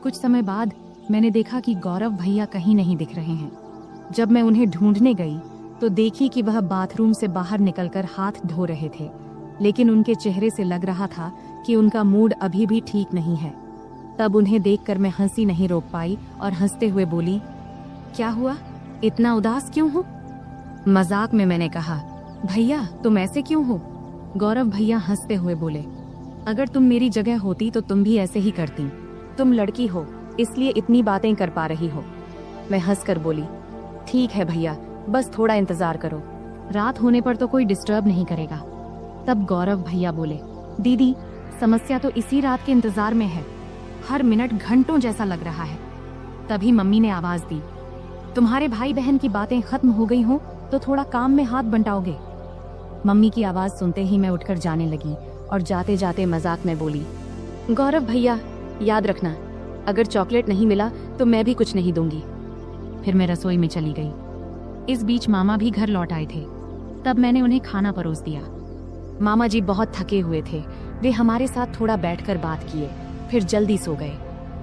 कुछ समय बाद मैंने देखा कि गौरव भैया कहीं नहीं दिख रहे हैं। जब मैं उन्हें ढूंढने गई तो देखी कि वह बाथरूम से बाहर निकलकर हाथ धो रहे थे, लेकिन उनके चेहरे से लग रहा था कि उनका मूड अभी भी ठीक नहीं है। तब उन्हें देखकर मैं हंसी नहीं रोक पाई और हंसते हुए बोली, क्या हुआ, इतना उदास क्यों हो? मजाक में मैंने कहा, भैया तुम ऐसे क्यों हो? गौरव भैया हंसते हुए बोले, अगर तुम मेरी जगह होती तो तुम भी ऐसे ही करती। तुम लड़की हो, इसलिए इतनी बातें कर पा रही हो। मैं हंसकर बोली, ठीक है भैया, बस थोड़ा इंतजार करो, रात होने पर तो कोई डिस्टर्ब नहीं करेगा। तब गौरव भैया बोले, दीदी समस्या तो इसी रात के इंतजार में है, हर मिनट घंटों जैसा लग रहा है। तभी मम्मी ने आवाज दी, तुम्हारे भाई बहन की बातें खत्म हो गई हो तो थोड़ा काम में हाथ बंटाओगे? मम्मी की आवाज सुनते ही मैं उठकर जाने लगी और जाते जाते मजाक में बोली, गौरव भैया याद रखना, अगर चॉकलेट नहीं मिला तो मैं भी कुछ नहीं दूंगी। फिर मैं रसोई में चली गई। इस बीच मामा भी घर लौट आए थे। तब मैंने उन्हें खाना परोस दिया। मामा जी बहुत थके हुए थे, वे हमारे साथ थोड़ा बैठकर बात किए, फिर जल्दी सो गए।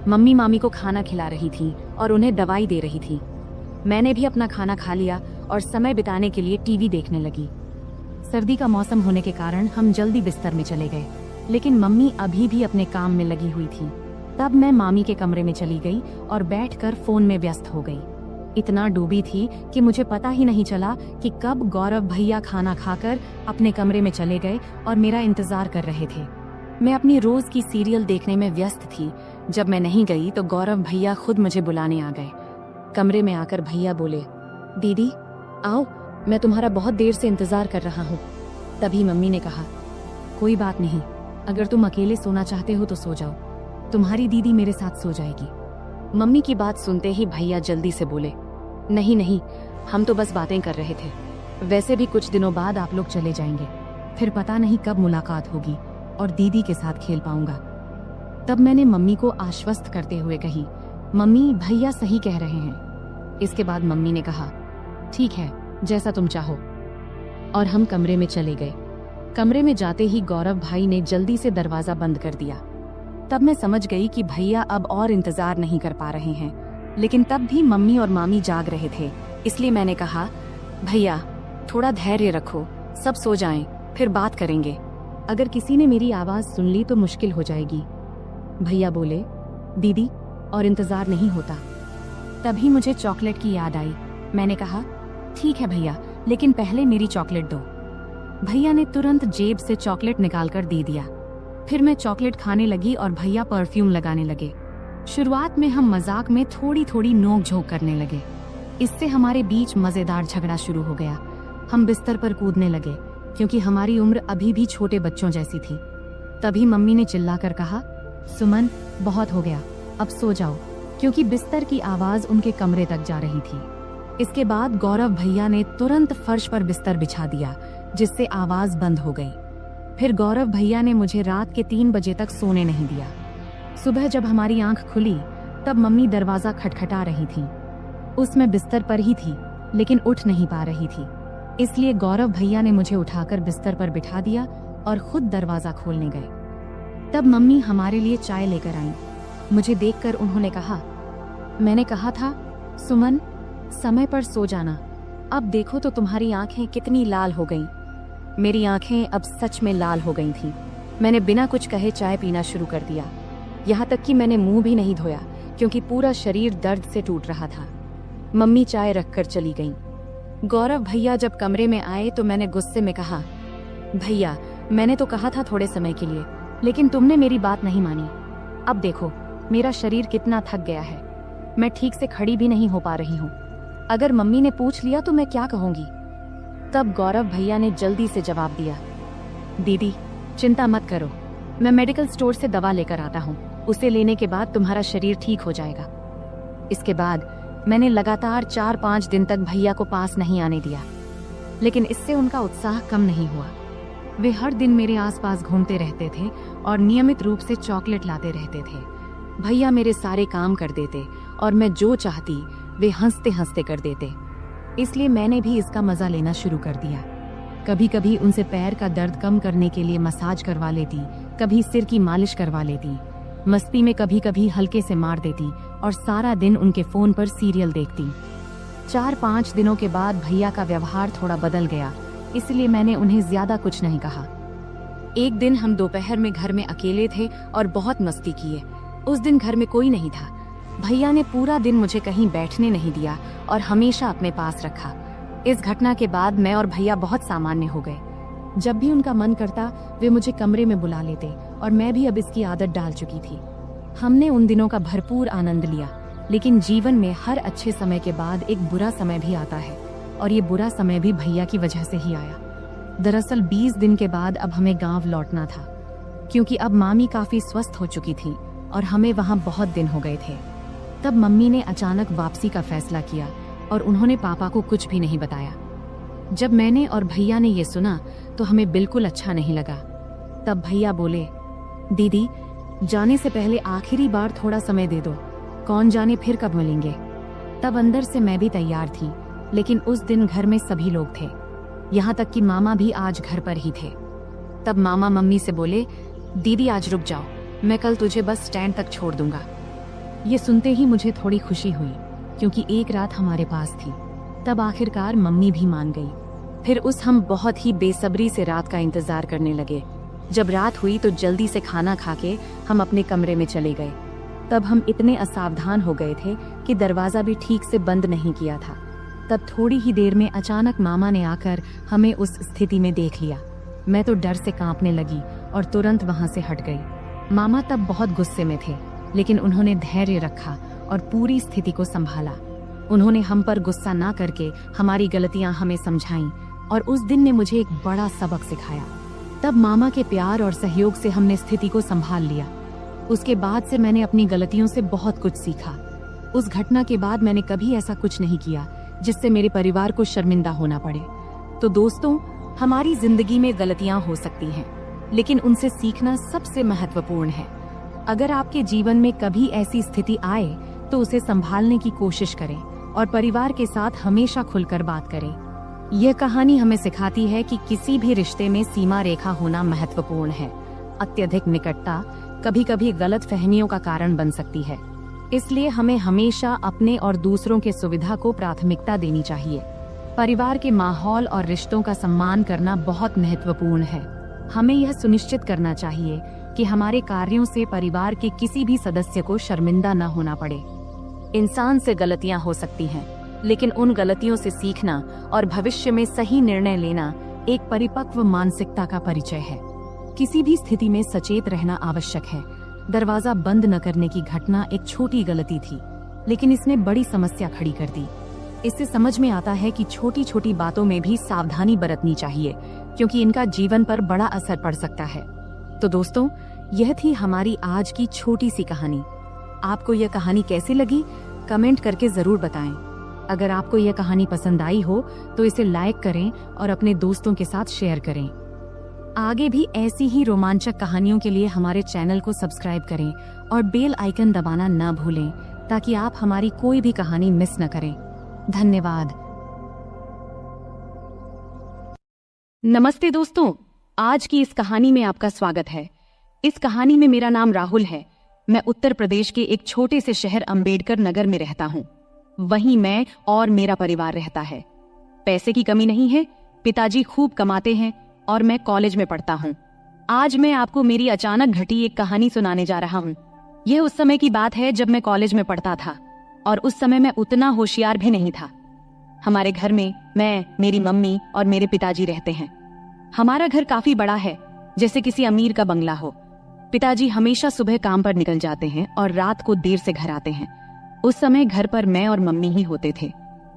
मम्मी मामी को खाना खिला रही थी और उन्हें दवाई दे रही थी। मैंने भी अपना खाना खा लिया और समय बिताने के लिए टीवी देखने लगी। सर्दी का मौसम होने के कारण हम जल्दी बिस्तर में चले गए, लेकिन मम्मी अभी भी अपने काम में लगी हुई थी। तब मैं मामी के कमरे में चली गई और बैठकर फोन में व्यस्त हो गई। इतना डूबी थी कि मुझे पता ही नहीं चला कि कब गौरव भैया खाना खाकर अपने कमरे में चले गए और मेरा इंतजार कर रहे थे। मैं अपनी रोज की सीरियल देखने में व्यस्त थी। जब मैं नहीं गई तो गौरव भैया खुद मुझे बुलाने आ गए। कमरे में आकर भैया बोले, दीदी आओ, मैं तुम्हारा बहुत देर से इंतजार कर रहा हूँ। तभी मम्मी ने कहा, कोई बात नहीं, अगर तुम अकेले सोना चाहते हो तो सो जाओ, तुम्हारी दीदी मेरे साथ सो जाएगी। मम्मी की बात सुनते ही भैया जल्दी से बोले, नहीं नहीं, हम तो बस बातें कर रहे थे, वैसे भी कुछ दिनों बाद आप लोग चले जाएंगे, फिर पता नहीं कब मुलाकात होगी और दीदी के साथ खेल पाऊंगा। तब मैंने मम्मी को आश्वस्त करते हुए कही, मम्मी भैया सही कह रहे हैं। इसके बाद मम्मी ने कहा, ठीक है, जैसा तुम चाहो, और हम कमरे में चले गए। कमरे में जाते ही गौरव भाई ने जल्दी से दरवाजा बंद कर दिया। तब मैं समझ गई कि भैया अब और इंतजार नहीं कर पा रहे हैं, लेकिन तब भी मम्मी और मामी जाग रहे थे, इसलिए मैंने कहा, भैया थोड़ा धैर्य रखो, सब सो जाएं, फिर बात करेंगे। अगर किसी ने मेरी आवाज सुन ली तो मुश्किल हो जाएगी। भैया बोले, दीदी और इंतजार नहीं होता। तभी मुझे चॉकलेट की याद आई। मैंने कहा, ठीक है भैया, लेकिन पहले मेरी चॉकलेट दो। भैया ने तुरंत जेब से चॉकलेट निकालकर दे दिया। फिर मैं चॉकलेट खाने लगी और भैया परफ्यूम लगाने लगे। शुरुआत में हम मजाक में थोड़ी थोड़ी नोक झोंक करने लगे। इससे हमारे बीच मजेदार झगड़ा शुरू हो गया। हम बिस्तर पर कूदने लगे, क्योंकि हमारी उम्र अभी भी छोटे बच्चों जैसी थी। तभी मम्मी ने चिल्लाकर कहा, सुमन बहुत हो गया, अब सो जाओ, क्योंकि बिस्तर की आवाज उनके कमरे तक जा रही थी। इसके बाद गौरव भैया ने तुरंत फर्श पर बिस्तर बिछा दिया, जिससे आवाज बंद हो गई। फिर गौरव भैया ने मुझे रात के 3 बजे तक सोने नहीं दिया। सुबह जब हमारी आंख खुली तब मम्मी दरवाजा खटखटा रही थी। उसमें बिस्तर पर ही थी, लेकिन उठ नहीं पा रही थी, इसलिए गौरव भैया ने मुझे उठाकर बिस्तर पर बिठा दिया और खुद दरवाजा खोलने गए। तब मम्मी हमारे लिए चाय लेकर आईं। मुझे देखकर उन्होंने कहा, मैंने कहा था सुमन समय पर सो जाना, अब देखो तो तुम्हारी आंखें कितनी लाल हो गईं। मेरी आंखें अब सच में लाल हो गई थीं। मैंने बिना कुछ कहे चाय पीना शुरू कर दिया। यहाँ तक कि मैंने मुंह भी नहीं धोया क्योंकि पूरा शरीर दर्द से टूट रहा था। मम्मी चाय रखकर चली गईं। गौरव भैया जब कमरे में आए तो मैंने गुस्से में कहा, भैया मैंने तो कहा था थोड़े समय के लिए, लेकिन तुमने मेरी बात नहीं मानी। अब देखो मेरा शरीर कितना थक गया है, मैं ठीक से खड़ी भी नहीं हो पा रही हूँ। अगर मम्मी ने पूछ लिया तो मैं क्या कहूँगी। तब गौरव भैया ने जल्दी से जवाब दिया, दीदी चिंता मत करो, मैं मेडिकल स्टोर से दवा लेकर आता हूँ, उसे लेने के बाद तुम्हारा शरीर ठीक हो जाएगा। इसके बाद मैंने लगातार 4-5 दिन तक भैया को पास नहीं आने दिया, लेकिन इससे उनका उत्साह कम नहीं हुआ। वे हर दिन मेरे आसपास घूमते रहते थे और नियमित रूप से चॉकलेट लाते रहते थे। भैया मेरे सारे काम कर देते और मैं जो चाहती वे हंसते हंसते कर देते, इसलिए मैंने भी इसका मजा लेना शुरू कर दिया। कभी कभी उनसे पैर का दर्द कम करने के लिए मसाज करवा लेती, कभी सिर की मालिश करवा लेती, मस्ती में कभी कभी हल्के से मार देती और सारा दिन उनके फोन पर सीरियल देखती। 4-5 दिनों के बाद भैया का व्यवहार थोड़ा बदल गया, इसलिए मैंने उन्हें ज्यादा कुछ नहीं कहा। एक दिन हम दोपहर में घर में अकेले थे और बहुत मस्ती किए। उस दिन घर में कोई नहीं था। भैया ने पूरा दिन मुझे कहीं बैठने नहीं दिया और हमेशा अपने पास रखा। इस घटना के बाद मैं और भैया बहुत सामान्य हो गए। जब भी उनका मन करता वे मुझे कमरे में बुला लेते और मैं भी अब इसकी आदत डाल चुकी थी। हमने उन दिनों का भरपूर आनंद लिया, लेकिन जीवन में हर अच्छे समय के बाद एक बुरा समय भी आता है और ये बुरा समय भी भैया की वजह से ही आया। दरअसल 20 दिन के बाद अब हमें गांव लौटना था, क्योंकि अब मामी काफी स्वस्थ हो चुकी थी और हमें वहां बहुत दिन हो गए थे। तब मम्मी ने अचानक वापसी का फैसला किया और उन्होंने पापा को कुछ भी नहीं बताया। जब मैंने और भैया ने ये सुना तो हमें बिल्कुल अच्छा नहीं लगा। तब भैया बोले, दीदी जाने से पहले आखिरी बार थोड़ा समय दे दो, कौन जाने फिर कब मिलेंगे। तब अंदर से मैं भी तैयार थी, लेकिन उस दिन घर में सभी लोग थे, यहाँ तक कि मामा भी आज घर पर ही थे। तब मामा मम्मी से बोले, दीदी आज रुक जाओ, मैं कल तुझे बस स्टैंड तक छोड़ दूंगा। ये सुनते ही मुझे थोड़ी खुशी हुई, क्योंकि एक रात हमारे पास थी। तब आखिरकार मम्मी भी मान गई। फिर हम बहुत ही बेसब्री से रात का इंतजार करने लगे। जब रात हुई तो जल्दी से खाना खा के हम अपने कमरे में चले गए। तब हम इतने असावधान हो गए थे कि दरवाजा भी ठीक से बंद नहीं किया था। तब थोड़ी ही देर में अचानक मामा ने आकर हमें उस स्थिति में देख लिया। मैं तो डर से कांपने लगी और तुरंत वहां से हट गई। मामा तब बहुत गुस्से में थे, लेकिन उन्होंने धैर्य रखा और पूरी स्थिति को संभाला। उन्होंने हम पर गुस्सा ना करके हमारी गलतियां हमें समझाईं और उस दिन ने मुझे एक बड़ा सबक सिखाया। तब मामा के प्यार और सहयोग से हमने स्थिति को संभाल लिया। उसके बाद से मैंने अपनी गलतियों से बहुत कुछ सीखा। उस घटना के बाद मैंने कभी ऐसा कुछ नहीं किया जिससे मेरे परिवार को शर्मिंदा होना पड़े। तो दोस्तों, हमारी जिंदगी में गलतियां हो सकती हैं, लेकिन उनसे सीखना सबसे महत्वपूर्ण है। अगर आपके जीवन में कभी ऐसी स्थिति आए तो उसे संभालने की कोशिश करें और परिवार के साथ हमेशा खुलकर बात करें। यह कहानी हमें सिखाती है कि किसी भी रिश्ते में सीमा रेखा होना महत्वपूर्ण है। अत्यधिक निकटता कभी कभी गलत फहमियों का कारण बन सकती है, इसलिए हमें हमेशा अपने और दूसरों के सुविधा को प्राथमिकता देनी चाहिए। परिवार के माहौल और रिश्तों का सम्मान करना बहुत महत्वपूर्ण है। हमें यह सुनिश्चित करना चाहिए कि हमारे कार्यों से परिवार के किसी भी सदस्य को शर्मिंदा न होना पड़े। इंसान से गलतियां हो सकती हैं, लेकिन उन गलतियों से सीखना और भविष्य में सही निर्णय लेना एक परिपक्व मानसिकता का परिचय है। किसी भी स्थिति में सचेत रहना आवश्यक है। दरवाजा बंद न करने की घटना एक छोटी गलती थी, लेकिन इसने बड़ी समस्या खड़ी कर दी। इससे समझ में आता है कि छोटी छोटी बातों में भी सावधानी बरतनी चाहिए, क्योंकि इनका जीवन पर बड़ा असर पड़ सकता है। तो दोस्तों, यह थी हमारी आज की छोटी सी कहानी। आपको यह कहानी कैसी लगी, कमेंट करके जरूर बताएं। अगर आपको यह कहानी पसंद आई हो तो इसे लाइक करें और अपने दोस्तों के साथ शेयर करें। आगे भी ऐसी ही रोमांचक कहानियों के लिए हमारे चैनल को सब्सक्राइब करें और बेल आइकन दबाना न भूलें, ताकि आप हमारी कोई भी कहानी मिस न करें। धन्यवाद। नमस्ते दोस्तों, आज की इस कहानी में आपका स्वागत है। इस कहानी में मेरा नाम राहुल है। मैं उत्तर प्रदेश के एक छोटे से शहर अंबेडकर नगर में रहता हूँ। वहीं मैं और मेरा परिवार रहता है। पैसे की कमी नहीं है, पिताजी खूब कमाते हैं और मैं कॉलेज में पढ़ता हूँ। आज मैं आपको मेरी अचानक घटी एक कहानी सुनाने जा रहा हूँ। यह उस समय की बात है जब मैं कॉलेज में पढ़ता था, और उस समय मैं उतना होशियार भी नहीं था। हमारे घर में मैं, मेरी मम्मी और मेरे पिताजी रहते हैं। हमारा घर काफी बड़ा है, जैसे किसी अमीर का बंगला हो। पिताजी हमेशा सुबह काम पर निकल जाते हैं और रात को देर से घर आते हैं। उस समय घर पर मैं और मम्मी ही होते थे।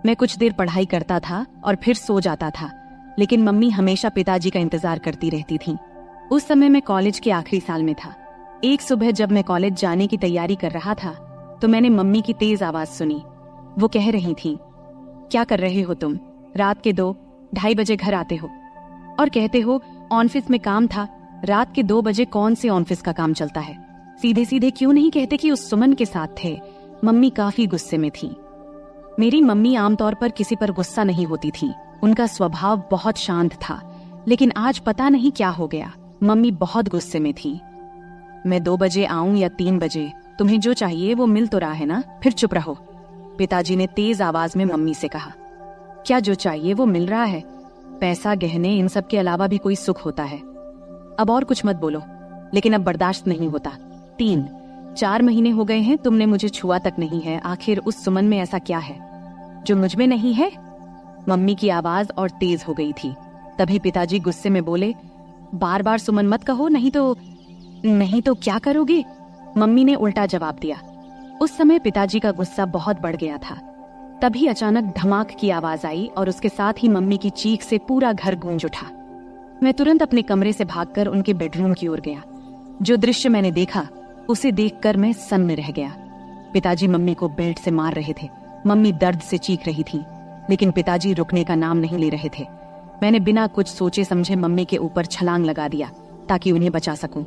मैं कुछ देर पढ़ाई करता था और फिर सो जाता था, लेकिन मम्मी हमेशा पिताजी का इंतजार करती रहती थी। उस समय मैं कॉलेज के आखिरी साल में था। एक सुबह जब मैं कॉलेज जाने की तैयारी कर रहा था तो मैंने मम्मी की तेज आवाज सुनी। वो कह रही थी, क्या कर रहे हो तुम? रात के 2-2:30 बजे घर आते हो और कहते हो ऑफिस में काम था। रात के 2 बजे कौन से ऑफिस का काम चलता है? सीधे सीधे क्यों नहीं कहते कि उस सुमन के साथ थे? मम्मी काफी गुस्से में थी। मेरी मम्मी आमतौर पर किसी पर गुस्सा नहीं होती थी। उनका स्वभाव बहुत शांत था, लेकिन आज पता नहीं क्या हो गया, मम्मी बहुत गुस्से में थी। मैं 2 बजे आऊं या 3 बजे, तुम्हें जो चाहिए वो मिल तो रहा है ना, फिर चुप रहो। पिताजी ने तेज आवाज में मम्मी से कहा। क्या जो चाहिए वो मिल रहा है? पैसा, गहने, इन सब के अलावा भी कोई सुख होता है। अब और कुछ मत बोलो, लेकिन अब बर्दाश्त नहीं होता। 3-4 महीने हो गए हैं तुमने मुझे छुआ तक नहीं है। आखिर उस सुमन में ऐसा क्या है जो मुझ में नहीं है? मम्मी की आवाज और तेज हो गई थी। तभी पिताजी गुस्से में बोले, बार बार सुमन मत कहो, नहीं तो क्या करोगे? मम्मी ने उल्टा जवाब दिया। उस समय पिताजी का गुस्सा बहुत बढ़ गया था। तभी अचानक धमाक की आवाज आई और उसके साथ ही मम्मी की चीख से पूरा घर गूंज उठा। मैं तुरंत अपने कमरे से भागकर उनके बेडरूम की ओर गया। जो दृश्य मैंने देखा उसे देखकर मैं सन्न रह गया। पिताजी मम्मी को बेल्ट से मार रहे थे। मम्मी दर्द से चीख रही थी, लेकिन पिताजी रुकने का नाम नहीं ले रहे थे। मैंने बिना कुछ सोचे समझे मम्मी के ऊपर छलांग लगा दिया ताकि उन्हें बचा सकूं,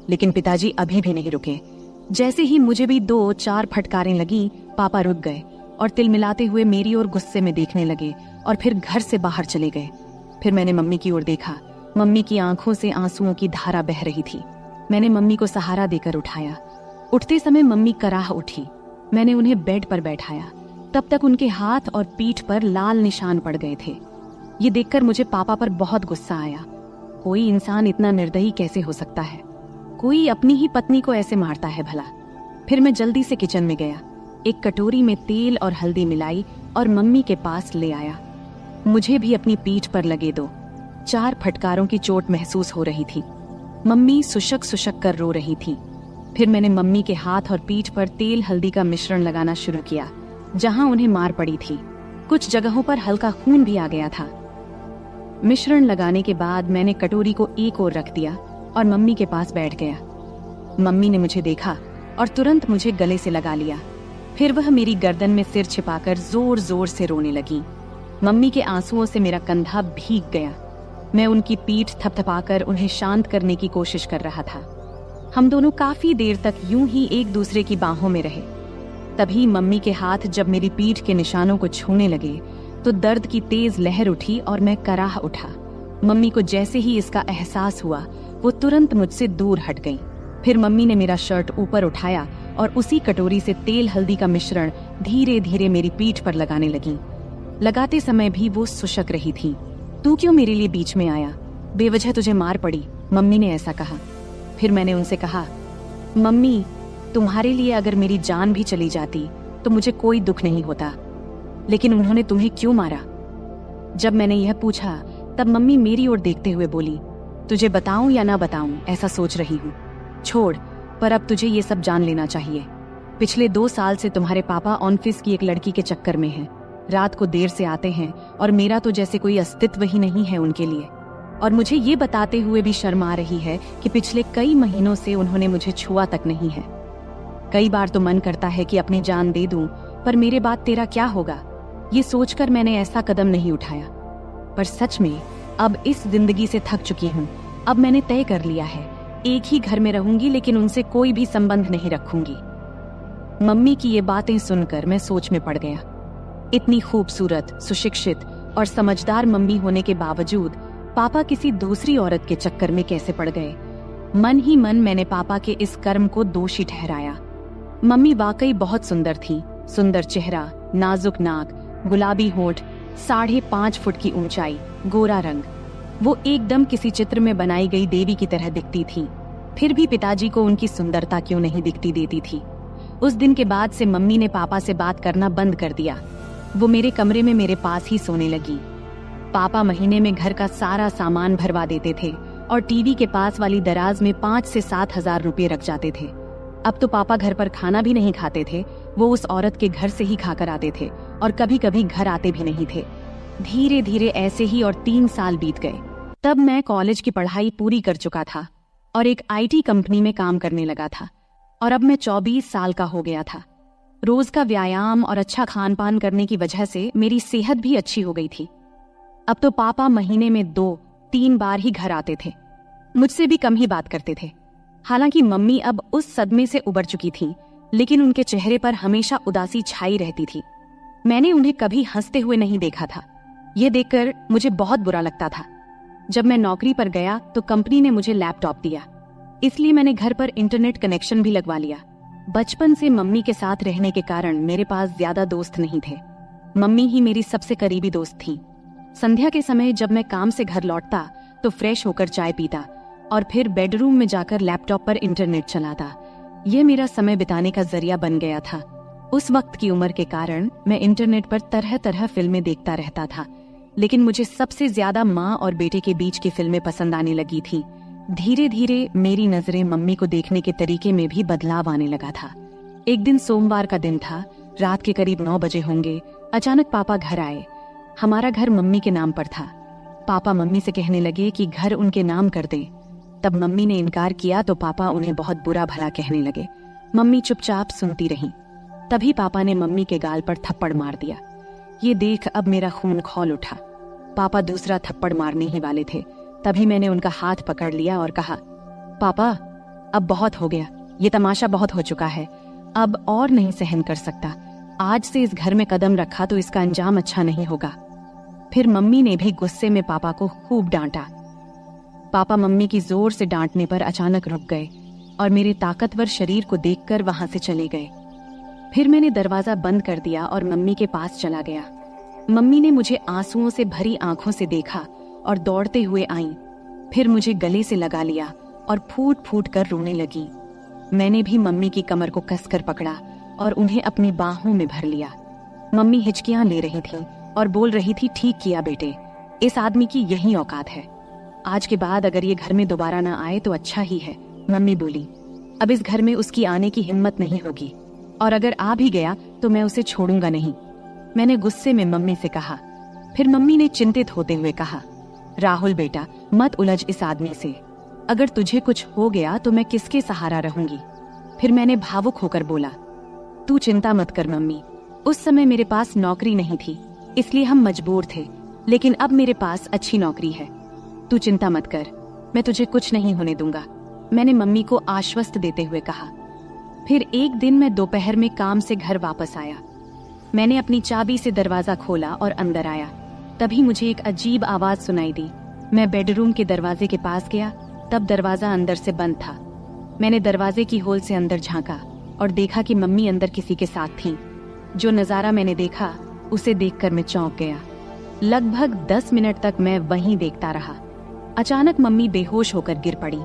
लेकिन पिताजी अभी भी नहीं रुके। जैसे ही मुझे भी 2-4 फटकारें लगी, पापा रुक गए और तिलमिलाते हुए मेरी ओर गुस्से में देखने लगे और फिर घर से बाहर चले गए। फिर मैंने मम्मी की ओर देखा। मम्मी की आंखों से आंसुओं की धारा बह रही थी। मैंने मम्मी को सहारा देकर उठाया। उठते समय मम्मी कराह उठी। मैंने उन्हें बेड पर बैठाया। तब तक उनके हाथ और पीठ पर लाल निशान पड़ गए थे। ये देखकर मुझे पापा पर बहुत गुस्सा आया। कोई इंसान इतना निर्दयी कैसे हो सकता है? कोई अपनी ही पत्नी को ऐसे मारता है भला? फिर मैं जल्दी से किचन में गया, एक कटोरी में तेल और हल्दी मिलाई और मम्मी के पास ले आया। मुझे भी अपनी पीठ पर लगे 2-4 फटकारों की चोट महसूस हो रही थी। मम्मी सुशक सुशक कर रो रही थी। फिर मैंने मम्मी के हाथ और पीठ पर तेल हल्दी का मिश्रण लगाना शुरू किया, जहां उन्हें मार पड़ी थी। कुछ जगहों पर हल्का खून भी आ गया था। मिश्रण लगाने के बाद मैंने कटोरी को एक ओर रख दिया और मम्मी के पास बैठ गया। मम्मी ने मुझे देखा और तुरंत मुझे गले से लगा लिया। फिर वह मेरी गर्दन में सिर छिपाकर जोर जोर से रोने लगी। मम्मी के आंसुओं से मेरा कंधा भीग गया। मैं उनकी पीठ थपथपाकर उन्हें शांत करने की कोशिश कर रहा था। हम दोनों काफी देर तक यूं ही एक दूसरे की बाहों में रहे। तभी मम्मी के हाथ जब मेरी पीठ के निशानों को छूने लगे तो दर्द की तेज लहर उठी और मैं कराह उठा। मम्मी को जैसे ही इसका एहसास हुआ वो तुरंत मुझसे दूर हट गई। फिर मम्मी ने मेरा शर्ट ऊपर उठाया और उसी कटोरी से तेल हल्दी का मिश्रण धीरे धीरे मेरी पीठ पर लगाने लगी। लगाते समय भी वो सुशक रही थी। तू क्यों मेरे लिए बीच में आया? बेवजह तुझे मार पड़ी, मम्मी ने ऐसा कहा। फिर मैंने उनसे कहा, मम्मी, तुम्हारे लिए अगर मेरी जान भी चली जाती तो मुझे कोई दुख नहीं होता, लेकिन उन्होंने तुम्हें क्यों मारा? जब मैंने यह पूछा तब मम्मी मेरी ओर देखते हुए बोली, तुझे बताऊं या ना बताऊं ऐसा सोच रही हूँ। छोड़, पर अब तुझे ये सब जान लेना चाहिए। पिछले 2 साल से तुम्हारे पापा ऑफिस की एक लड़की के चक्कर में हैं। रात को देर से आते हैं और मेरा तो जैसे कोई अस्तित्व ही नहीं है उनके लिए। और मुझे ये बताते हुए भी शर्म आ रही है कि पिछले कई महीनों से उन्होंने मुझे छुआ तक नहीं है। कई बार तो मन करता है कि अपनी जान दे दूं, पर मेरे बाद तेरा क्या होगा, ये सोचकर मैंने ऐसा कदम नहीं उठाया। पर सच में अब इस जिंदगी से थक चुकी हूँ। अब मैंने तय कर लिया है, एक ही घर में रहूंगी, लेकिन उनसे कोई भी संबंध नहीं रखूंगी। मम्मी की ये बातें सुनकर मैं सोच में पड़ गया। इतनी खूबसूरत, सुशिक्षित और समझदार मम्मी होने के बावजूद पापा किसी दूसरी औरत के चक्कर में कैसे पड़ गए? मन ही मन मैंने पापा के इस कर्म को दोषी ठहराया। मम्मी वाकई बहुत सुंदर थी। सुंदर चेहरा, नाजुक नाक, गुलाबी होंठ, 5.5 फुट की ऊंचाई, गोरा रंग। वो एकदम किसी चित्र में बनाई गई देवी की तरह दिखती थी। फिर भी पिताजी को उनकी सुंदरता क्यों नहीं दिखती देती थी। उस दिन के बाद से मम्मी ने पापा से बात करना बंद कर दिया। वो मेरे कमरे में मेरे पास ही सोने लगी। पापा महीने में घर का सारा सामान भरवा देते थे और टीवी के पास वाली दराज में 5 से 7 हजार रुपये रख जाते थे। अब तो पापा घर पर खाना भी नहीं खाते थे, वो उस औरत के घर से ही खाकर आते थे और कभी कभी घर आते भी नहीं थे। धीरे धीरे ऐसे ही और 3 साल बीत गए। तब मैं कॉलेज की पढ़ाई पूरी कर चुका था और एक IT कंपनी में काम करने लगा था और अब मैं 24 साल का हो गया था। रोज का व्यायाम और अच्छा खान पान करने की वजह से मेरी सेहत भी अच्छी हो गई थी। अब तो पापा महीने में 2-3 बार ही घर आते थे, मुझसे भी कम ही बात करते थे। हालांकि मम्मी अब उस सदमे से उबर चुकी थी, लेकिन उनके चेहरे पर हमेशा उदासी छाई रहती थी। मैंने उन्हें कभी हंसते हुए नहीं देखा था। यह देखकर मुझे बहुत बुरा लगता था। जब मैं नौकरी पर गया तो कंपनी ने मुझे लैपटॉप दिया, इसलिए मैंने घर पर इंटरनेट कनेक्शन भी लगवा लिया। बचपन से मम्मी के साथ रहने के कारण मेरे पास ज्यादा दोस्त नहीं थे। मम्मी ही मेरी सबसे करीबी दोस्त थी। संध्या के समय जब मैं काम से घर लौटता तो फ्रेश होकर चाय पीता और फिर बेडरूम में जाकर लैपटॉप पर इंटरनेट चलाता। यह मेरा समय बिताने का जरिया बन गया था। उस वक्त की उम्र के कारण मैं इंटरनेट पर तरह तरह फिल्में देखता रहता था, लेकिन मुझे सबसे ज्यादा माँ और बेटे के बीच की फिल्में पसंद आने लगी थी। धीरे धीरे मेरी नजरें मम्मी को देखने के तरीके में भी बदलाव आने लगा था। एक दिन सोमवार का दिन था, रात के करीब 9 बजे होंगे। अचानक पापा घर आए। हमारा घर मम्मी के नाम पर था। पापा मम्मी से कहने लगे कि घर उनके नाम कर दें। तब मम्मी ने इनकार किया तो पापा उन्हें बहुत बुरा भला कहने लगे। मम्मी चुपचाप सुनती रहीं। तभी पापा ने मम्मी के गाल पर थप्पड़ मार दिया। ये देख अब मेरा खून खौल उठा। पापा दूसरा थप्पड़ मारने ही वाले थे, तभी मैंने उनका हाथ पकड़ लिया और कहा, पापा अब बहुत हो गया, ये तमाशा बहुत हो चुका है, अब और नहीं सहन कर सकता। आज से इस घर में कदम रखा तो इसका अंजाम अच्छा नहीं होगा। फिर मम्मी ने भी गुस्से में पापा को खूब डांटा। पापा मम्मी की जोर से डांटने पर अचानक रुक गए और मेरे ताकतवर शरीर को देखकर वहां से चले गए। फिर मैंने दरवाजा बंद कर दिया और मम्मी के पास चला गया। मम्मी ने मुझे आंसुओं से भरी आंखों से देखा और दौड़ते हुए आईं। फिर मुझे गले से लगा लिया और फूट फूट कर रोने लगी। मैंने भी मम्मी की कमर को कसकर पकड़ा और उन्हें अपनी बाहों में भर लिया। मम्मी हिचकियां ले रही थीं और बोल रही थी, ठीक किया बेटे, इस आदमी की यही औकात है। आज के बाद अगर ये घर में दोबारा ना आए तो अच्छा ही है। मम्मी बोली, अब इस घर में उसकी आने की हिम्मत नहीं होगी और अगर आ भी गया तो मैं उसे छोड़ूंगा नहीं। मैंने गुस्से में मम्मी से कहा। फिर मम्मी ने चिंतित होते हुए कहा, राहुल बेटा, मत उलझ इस आदमी से। अगर तुझे कुछ हो गया तो मैं किसके सहारा रहूंगी। फिर मैंने भावुक होकर बोला, तू चिंता मत कर मम्मी, उस समय मेरे पास नौकरी नहीं थी इसलिए हम मजबूर थे, लेकिन अब मेरे पास अच्छी नौकरी है। तू चिंता मत कर, मैं तुझे कुछ नहीं होने दूंगा, मैंने मम्मी को आश्वस्त देते हुए कहा। फिर एक दिन मैं दोपहर में काम से घर वापस आया। मैंने अपनी चाबी से दरवाजा खोला और अंदर आया। तभी मुझे एक अजीब आवाज सुनाई दी। मैं बेडरूम के दरवाजे के पास गया, तब दरवाजा अंदर से बंद था। मैंने दरवाजे की होल से अंदर झांका और देखा कि मम्मी अंदर किसी के साथ थीं। जो नजारा मैंने देखा उसे देखकर मैं चौंक गया। लगभग 10 मिनट तक मैं वहीं देखता रहा। अचानक मम्मी बेहोश होकर गिर पड़ी।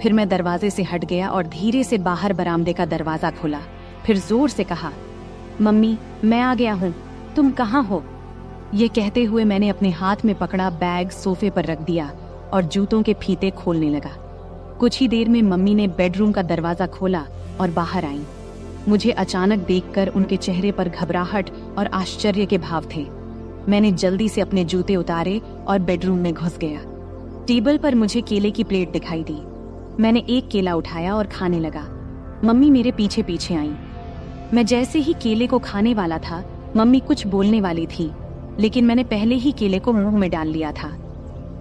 फिर मैं दरवाजे से हट गया और धीरे से बाहर बरामदे का दरवाजा खोला। फिर जोर से कहा, मम्मी मैं आ गया हूँ, तुम कहाँ हो। ये कहते हुए मैंने अपने हाथ में पकड़ा बैग सोफे पर रख दिया और जूतों के फीते खोलने लगा। कुछ ही देर में मम्मी ने बेडरूम का दरवाजा खोला और बाहर आई। मुझे अचानक देखकर उनके चेहरे पर घबराहट और आश्चर्य के भाव थे। मैंने जल्दी से अपने जूते उतारे और बेडरूम में घुस गया। टेबल पर मुझे केले की प्लेट दिखाई दी। मैंने एक केला उठाया और खाने लगा। मम्मी मेरे पीछे पीछे आई। मैं जैसे ही केले को खाने वाला था, मम्मी कुछ बोलने वाली थी, लेकिन मैंने पहले ही केले को मुंह में डाल लिया था।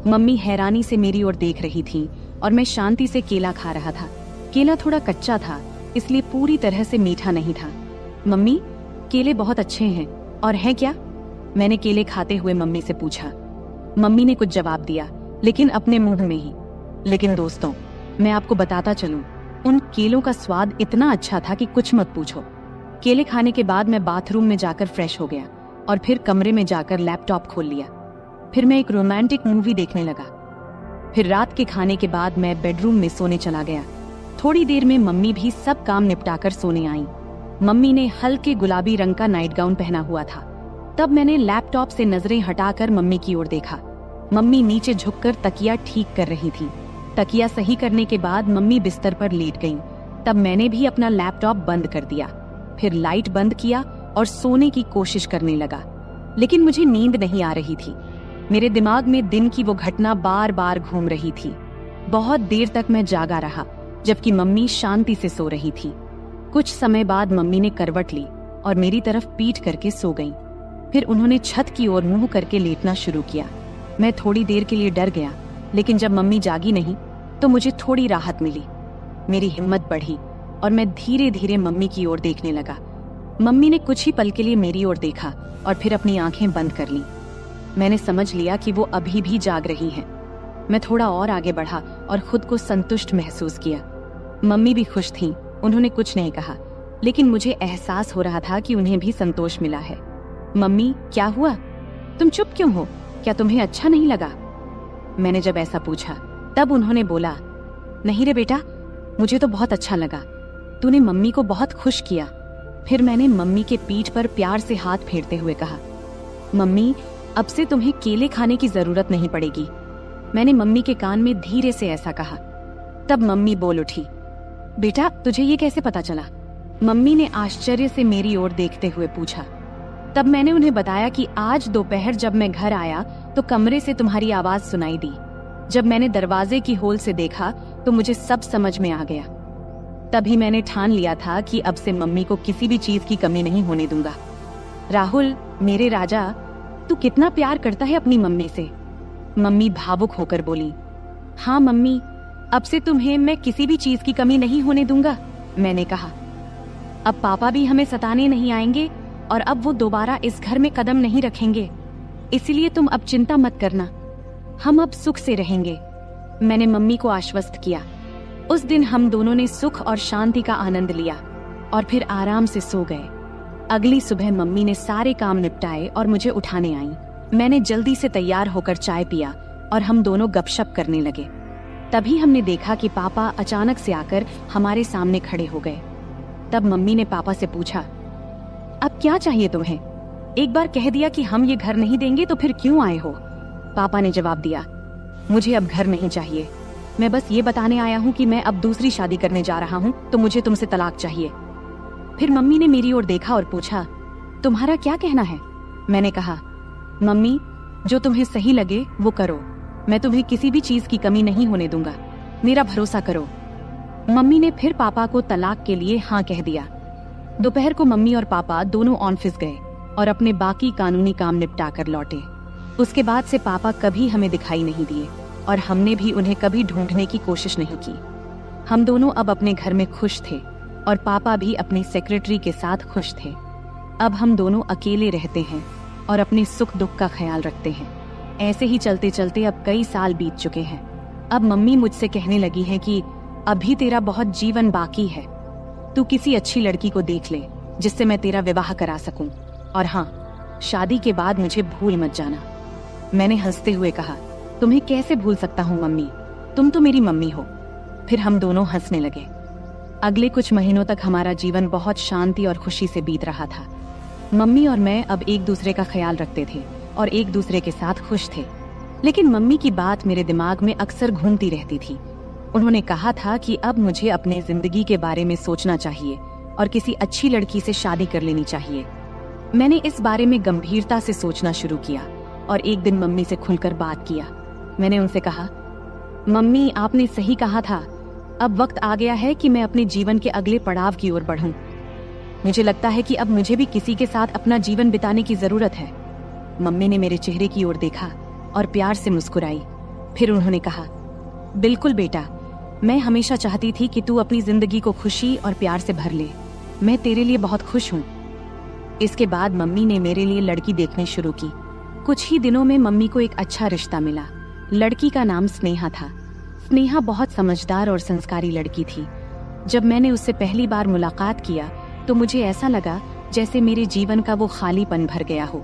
मम्मी हैरानी से मेरी ओर देख रही थी और मैं शांति से केला खा रहा था। केला थोड़ा कच्चा था, इसलिए पूरी तरह से मीठा नहीं था। मम्मी, केले बहुत अच्छे हैं और है क्या? मैंने केले खाते हुए मम्मी से पूछा। मम्मी ने कुछ जवाब दिया, लेकिन अपने मुंह में ही। लेकिन दोस्तों, मैं आपको बताता चलूं, उन केलों का स्वाद इतना अच्छा था कि कुछ मत पूछो। केले खाने के बाद मैं बाथरूम में जाकर फ्रेश हो गया और फिर कमरे में जाकर लैपटॉप खोल लिया। फिर मैं एक रोमांटिक मूवी देखने लगा। फिर रात के खाने के बाद मैं बेडरूम में सोने चला गया। थोड़ी देर में मम्मी भी सब काम निपटाकर सोने आईं। मम्मी ने हल्के गुलाबी रंग का नाइट गाउन पहना हुआ था। तब मैंने लैपटॉप से नजरें हटाकर मम्मी की ओर देखा। मम्मी नीचे झुककर तकिया ठीक कर रही थी। तकिया सही करने के बाद मम्मी बिस्तर पर लेट गईं। तब मैंने भी अपना लैपटॉप बंद कर दिया, फिर लाइट बंद किया और सोने की कोशिश करने लगा। लेकिन मुझे नींद नहीं आ रही थी। मेरे दिमाग में दिन की वो घटना बार बार घूम रही थी। बहुत देर तक मैं जागा रहा, जबकि मम्मी शांति से सो रही थी। कुछ समय बाद मम्मी ने करवट ली और मेरी तरफ पीठ करके सो गईं। फिर उन्होंने छत की ओर मुंह करके लेटना शुरू किया। मैं थोड़ी देर के लिए डर गया, लेकिन जब मम्मी जागी नहीं तो मुझे थोड़ी राहत मिली। मेरी हिम्मत बढ़ी और मैं धीरे धीरे मम्मी की ओर देखने लगा। मम्मी ने कुछ ही पल के लिए मेरी ओर देखा और फिर अपनी आंखें बंद कर लीं। मैंने समझ लिया कि वो अभी भी जाग रही हैं। मैं थोड़ा और आगे बढ़ा और खुद को संतुष्ट महसूस किया। मम्मी भी खुश थीं, उन्होंने कुछ नहीं कहा, लेकिन मुझे एहसास हो रहा था कि उन्हें भी संतोष मिला है। मम्मी, क्या हुआ? तुम चुप क्यों हो? क्या तुम्हें अच्छा नहीं लगा? मैंने जब ऐसा पूछा तब उन्होंने बोला, नहीं रे बेटा, मुझे तो बहुत अच्छा लगा। तूने मम्मी को बहुत खुश किया। फिर मैंने मम्मी के पीठ पर प्यार से हाथ फेरते हुए कहा, मम्मी, अब से तुम्हें केले खाने की जरूरत नहीं पड़ेगी। मैंने मम्मी के कान में धीरे से ऐसा कहा। तब मम्मी बोल उठी, बेटा, तुझे ये कैसे पता चला? मम्मी ने आश्चर्य से मेरी ओर देखते हुए पूछा। तब मैंने उन्हें बताया कि आज दोपहर जब मैं घर आया तो कमरे से तुम्हारी आवाज सुनाई दी। जब मैंने दरवाजे की होल से देखा तो मुझे सब समझ में आ गया। तभी मैंने ठान लिया था कि अब से मम्मी को किसी भी चीज की कमी नहीं होने दूंगा। राहुल, मेरे राजा, तू कितना प्यार करता है अपनी मम्मी से। मम्मी भावुक होकर बोली, हाँ मम्मी, अब से तुम्हें मैं किसी भी चीज की कमी नहीं होने दूंगा। मैंने कहा, अब पापा भी हमें सताने नहीं आएंगे और अब वो दोबारा इस घर में कदम नहीं रखेंगे, इसलिए तुम अब चिंता मत करना, हम अब सुख से रहेंगे। मैंने मम्मी को आश्वस्त किया। उस दिन हम दोनों ने सुख और शांति का आनंद लिया और फिर आराम से सो गए। अगली सुबह मम्मी ने सारे काम निपटाए और मुझे उठाने आईं। मैंने जल्दी से तैयार होकर चाय पिया और हम दोनों गपशप करने लगे। तभी हमने देखा कि पापा अचानक से आकर हमारे सामने खड़े हो गए। तब मम्मी ने पापा से पूछा, अब क्या चाहिए तुम्हें? एक बार कह दिया कि हम ये घर नहीं देंगे तो फिर क्यों आए हो? पापा ने जवाब दिया, मुझे अब घर नहीं चाहिए, मैं बस ये बताने आया हूँ कि मैं अब दूसरी शादी करने जा रहा हूँ, तो मुझे तुमसे तलाक चाहिए। फिर मम्मी ने मेरी ओर देखा और पूछा, तुम्हारा क्या कहना है? मैंने कहा, मम्मी, जो तुम्हें सही लगे वो करो, मैं तुम्हें किसी भी चीज की कमी नहीं होने दूंगा, मेरा भरोसा करो। मम्मी ने फिर पापा को तलाक के लिए हाँ कह दिया। दोपहर को मम्मी और पापा दोनों ऑफिस गए और अपने बाकी कानूनी काम निपटा कर लौटे। उसके बाद से पापा कभी हमें दिखाई नहीं दिए और हमने भी उन्हें कभी ढूंढने की कोशिश नहीं की। हम दोनों अब अपने घर में खुश थे और पापा भी अपनी सेक्रेटरी के साथ खुश थे। अब हम दोनों अकेले रहते हैं और अपने सुख दुख का ख्याल रखते हैं। ऐसे ही चलते चलते अब कई साल बीत चुके हैं। अब मम्मी मुझसे कहने लगी है कि अभी तेरा बहुत जीवन बाकी है, तू किसी अच्छी लड़की को देख ले जिससे मैं तेरा विवाह करा सकूं, और हाँ, शादी के बाद मुझे भूल मत जाना। मैंने हंसते हुए कहा, तुम्हें कैसे भूल सकता हूँ मम्मी, तुम तो मेरी मम्मी हो। फिर हम दोनों हंसने लगे। अगले कुछ महीनों तक हमारा जीवन बहुत शांति और खुशी से बीत रहा था। मम्मी और मैं अब एक दूसरे का ख्याल रखते थे और एक दूसरे के साथ खुश थे। लेकिन मम्मी की बात मेरे दिमाग में अक्सर घूमती रहती थी। उन्होंने कहा था कि अब मुझे अपने जिंदगी के बारे में सोचना चाहिए और किसी अच्छी लड़की से शादी कर लेनी चाहिए। मैंने इस बारे में गंभीरता से सोचना शुरू किया और एक दिन मम्मी से खुलकर बात किया। मैंने उनसे कहा, मम्मी, आपने सही कहा था, अब वक्त आ गया है कि मैं अपने जीवन के अगले पड़ाव की ओर बढ़ूं। मुझे लगता है कि अब मुझे भी किसी के साथ अपना जीवन बिताने की जरूरत है। मम्मी ने मेरे चेहरे की ओर देखा और प्यार से मुस्कुराई। फिर उन्होंने कहा, बिल्कुल बेटा, मैं हमेशा चाहती थी कि तू अपनी जिंदगी को खुशी और प्यार से भर ले। मैं तेरे लिए बहुत खुश हूँ। इसके बाद मम्मी ने मेरे लिए लड़की देखनी शुरू की। कुछ ही दिनों में मम्मी को एक अच्छा रिश्ता मिला। लड़की का नाम स्नेहा था। स्नेहा बहुत समझदार और संस्कारी लड़की थी। जब मैंने उससे पहली बार मुलाकात किया तो मुझे ऐसा लगा जैसे मेरे जीवन का वो खालीपन भर गया हो।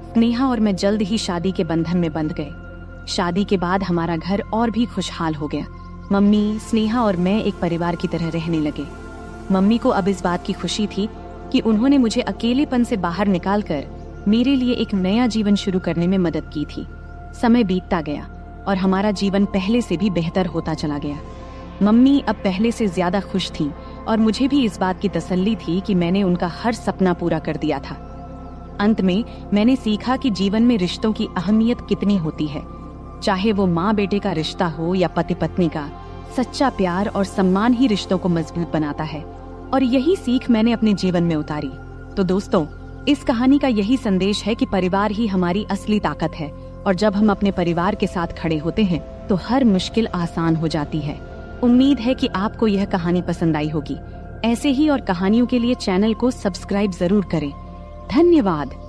स्नेहा और मैं जल्द ही शादी के बंधन में बंध गए। शादी के बाद हमारा घर और भी खुशहाल हो गया। मम्मी, स्नेहा और मैं एक परिवार की तरह रहने लगे। मम्मी को अब इस बात की खुशी थी कि उन्होंने मुझे अकेलेपन से बाहर निकालकर मेरे लिए एक नया जीवन शुरू करने में मदद की थी। समय बीतता गया और हमारा जीवन पहले से भी बेहतर होता चला गया। मम्मी अब पहले से ज्यादा खुश थीं और मुझे भी इस बात की तसल्ली थी कि मैंने उनका हर सपना पूरा कर दिया था। अंत में मैंने सीखा कि जीवन में रिश्तों की अहमियत कितनी होती है। चाहे वो माँ बेटे का रिश्ता हो या पति पत्नी का, सच्चा प्यार और सम्मान ही रिश्तों को मजबूत बनाता है। और यही सीख मैंने अपने जीवन में उतारी। तो दोस्तों, इस कहानी का यही संदेश है कि परिवार ही हमारी असली ताकत है और जब हम अपने परिवार के साथ खड़े होते हैं तो हर मुश्किल आसान हो जाती है। उम्मीद है कि आपको यह कहानी पसंद आई होगी। ऐसे ही और कहानियों के लिए चैनल को सब्सक्राइब जरूर करें। धन्यवाद।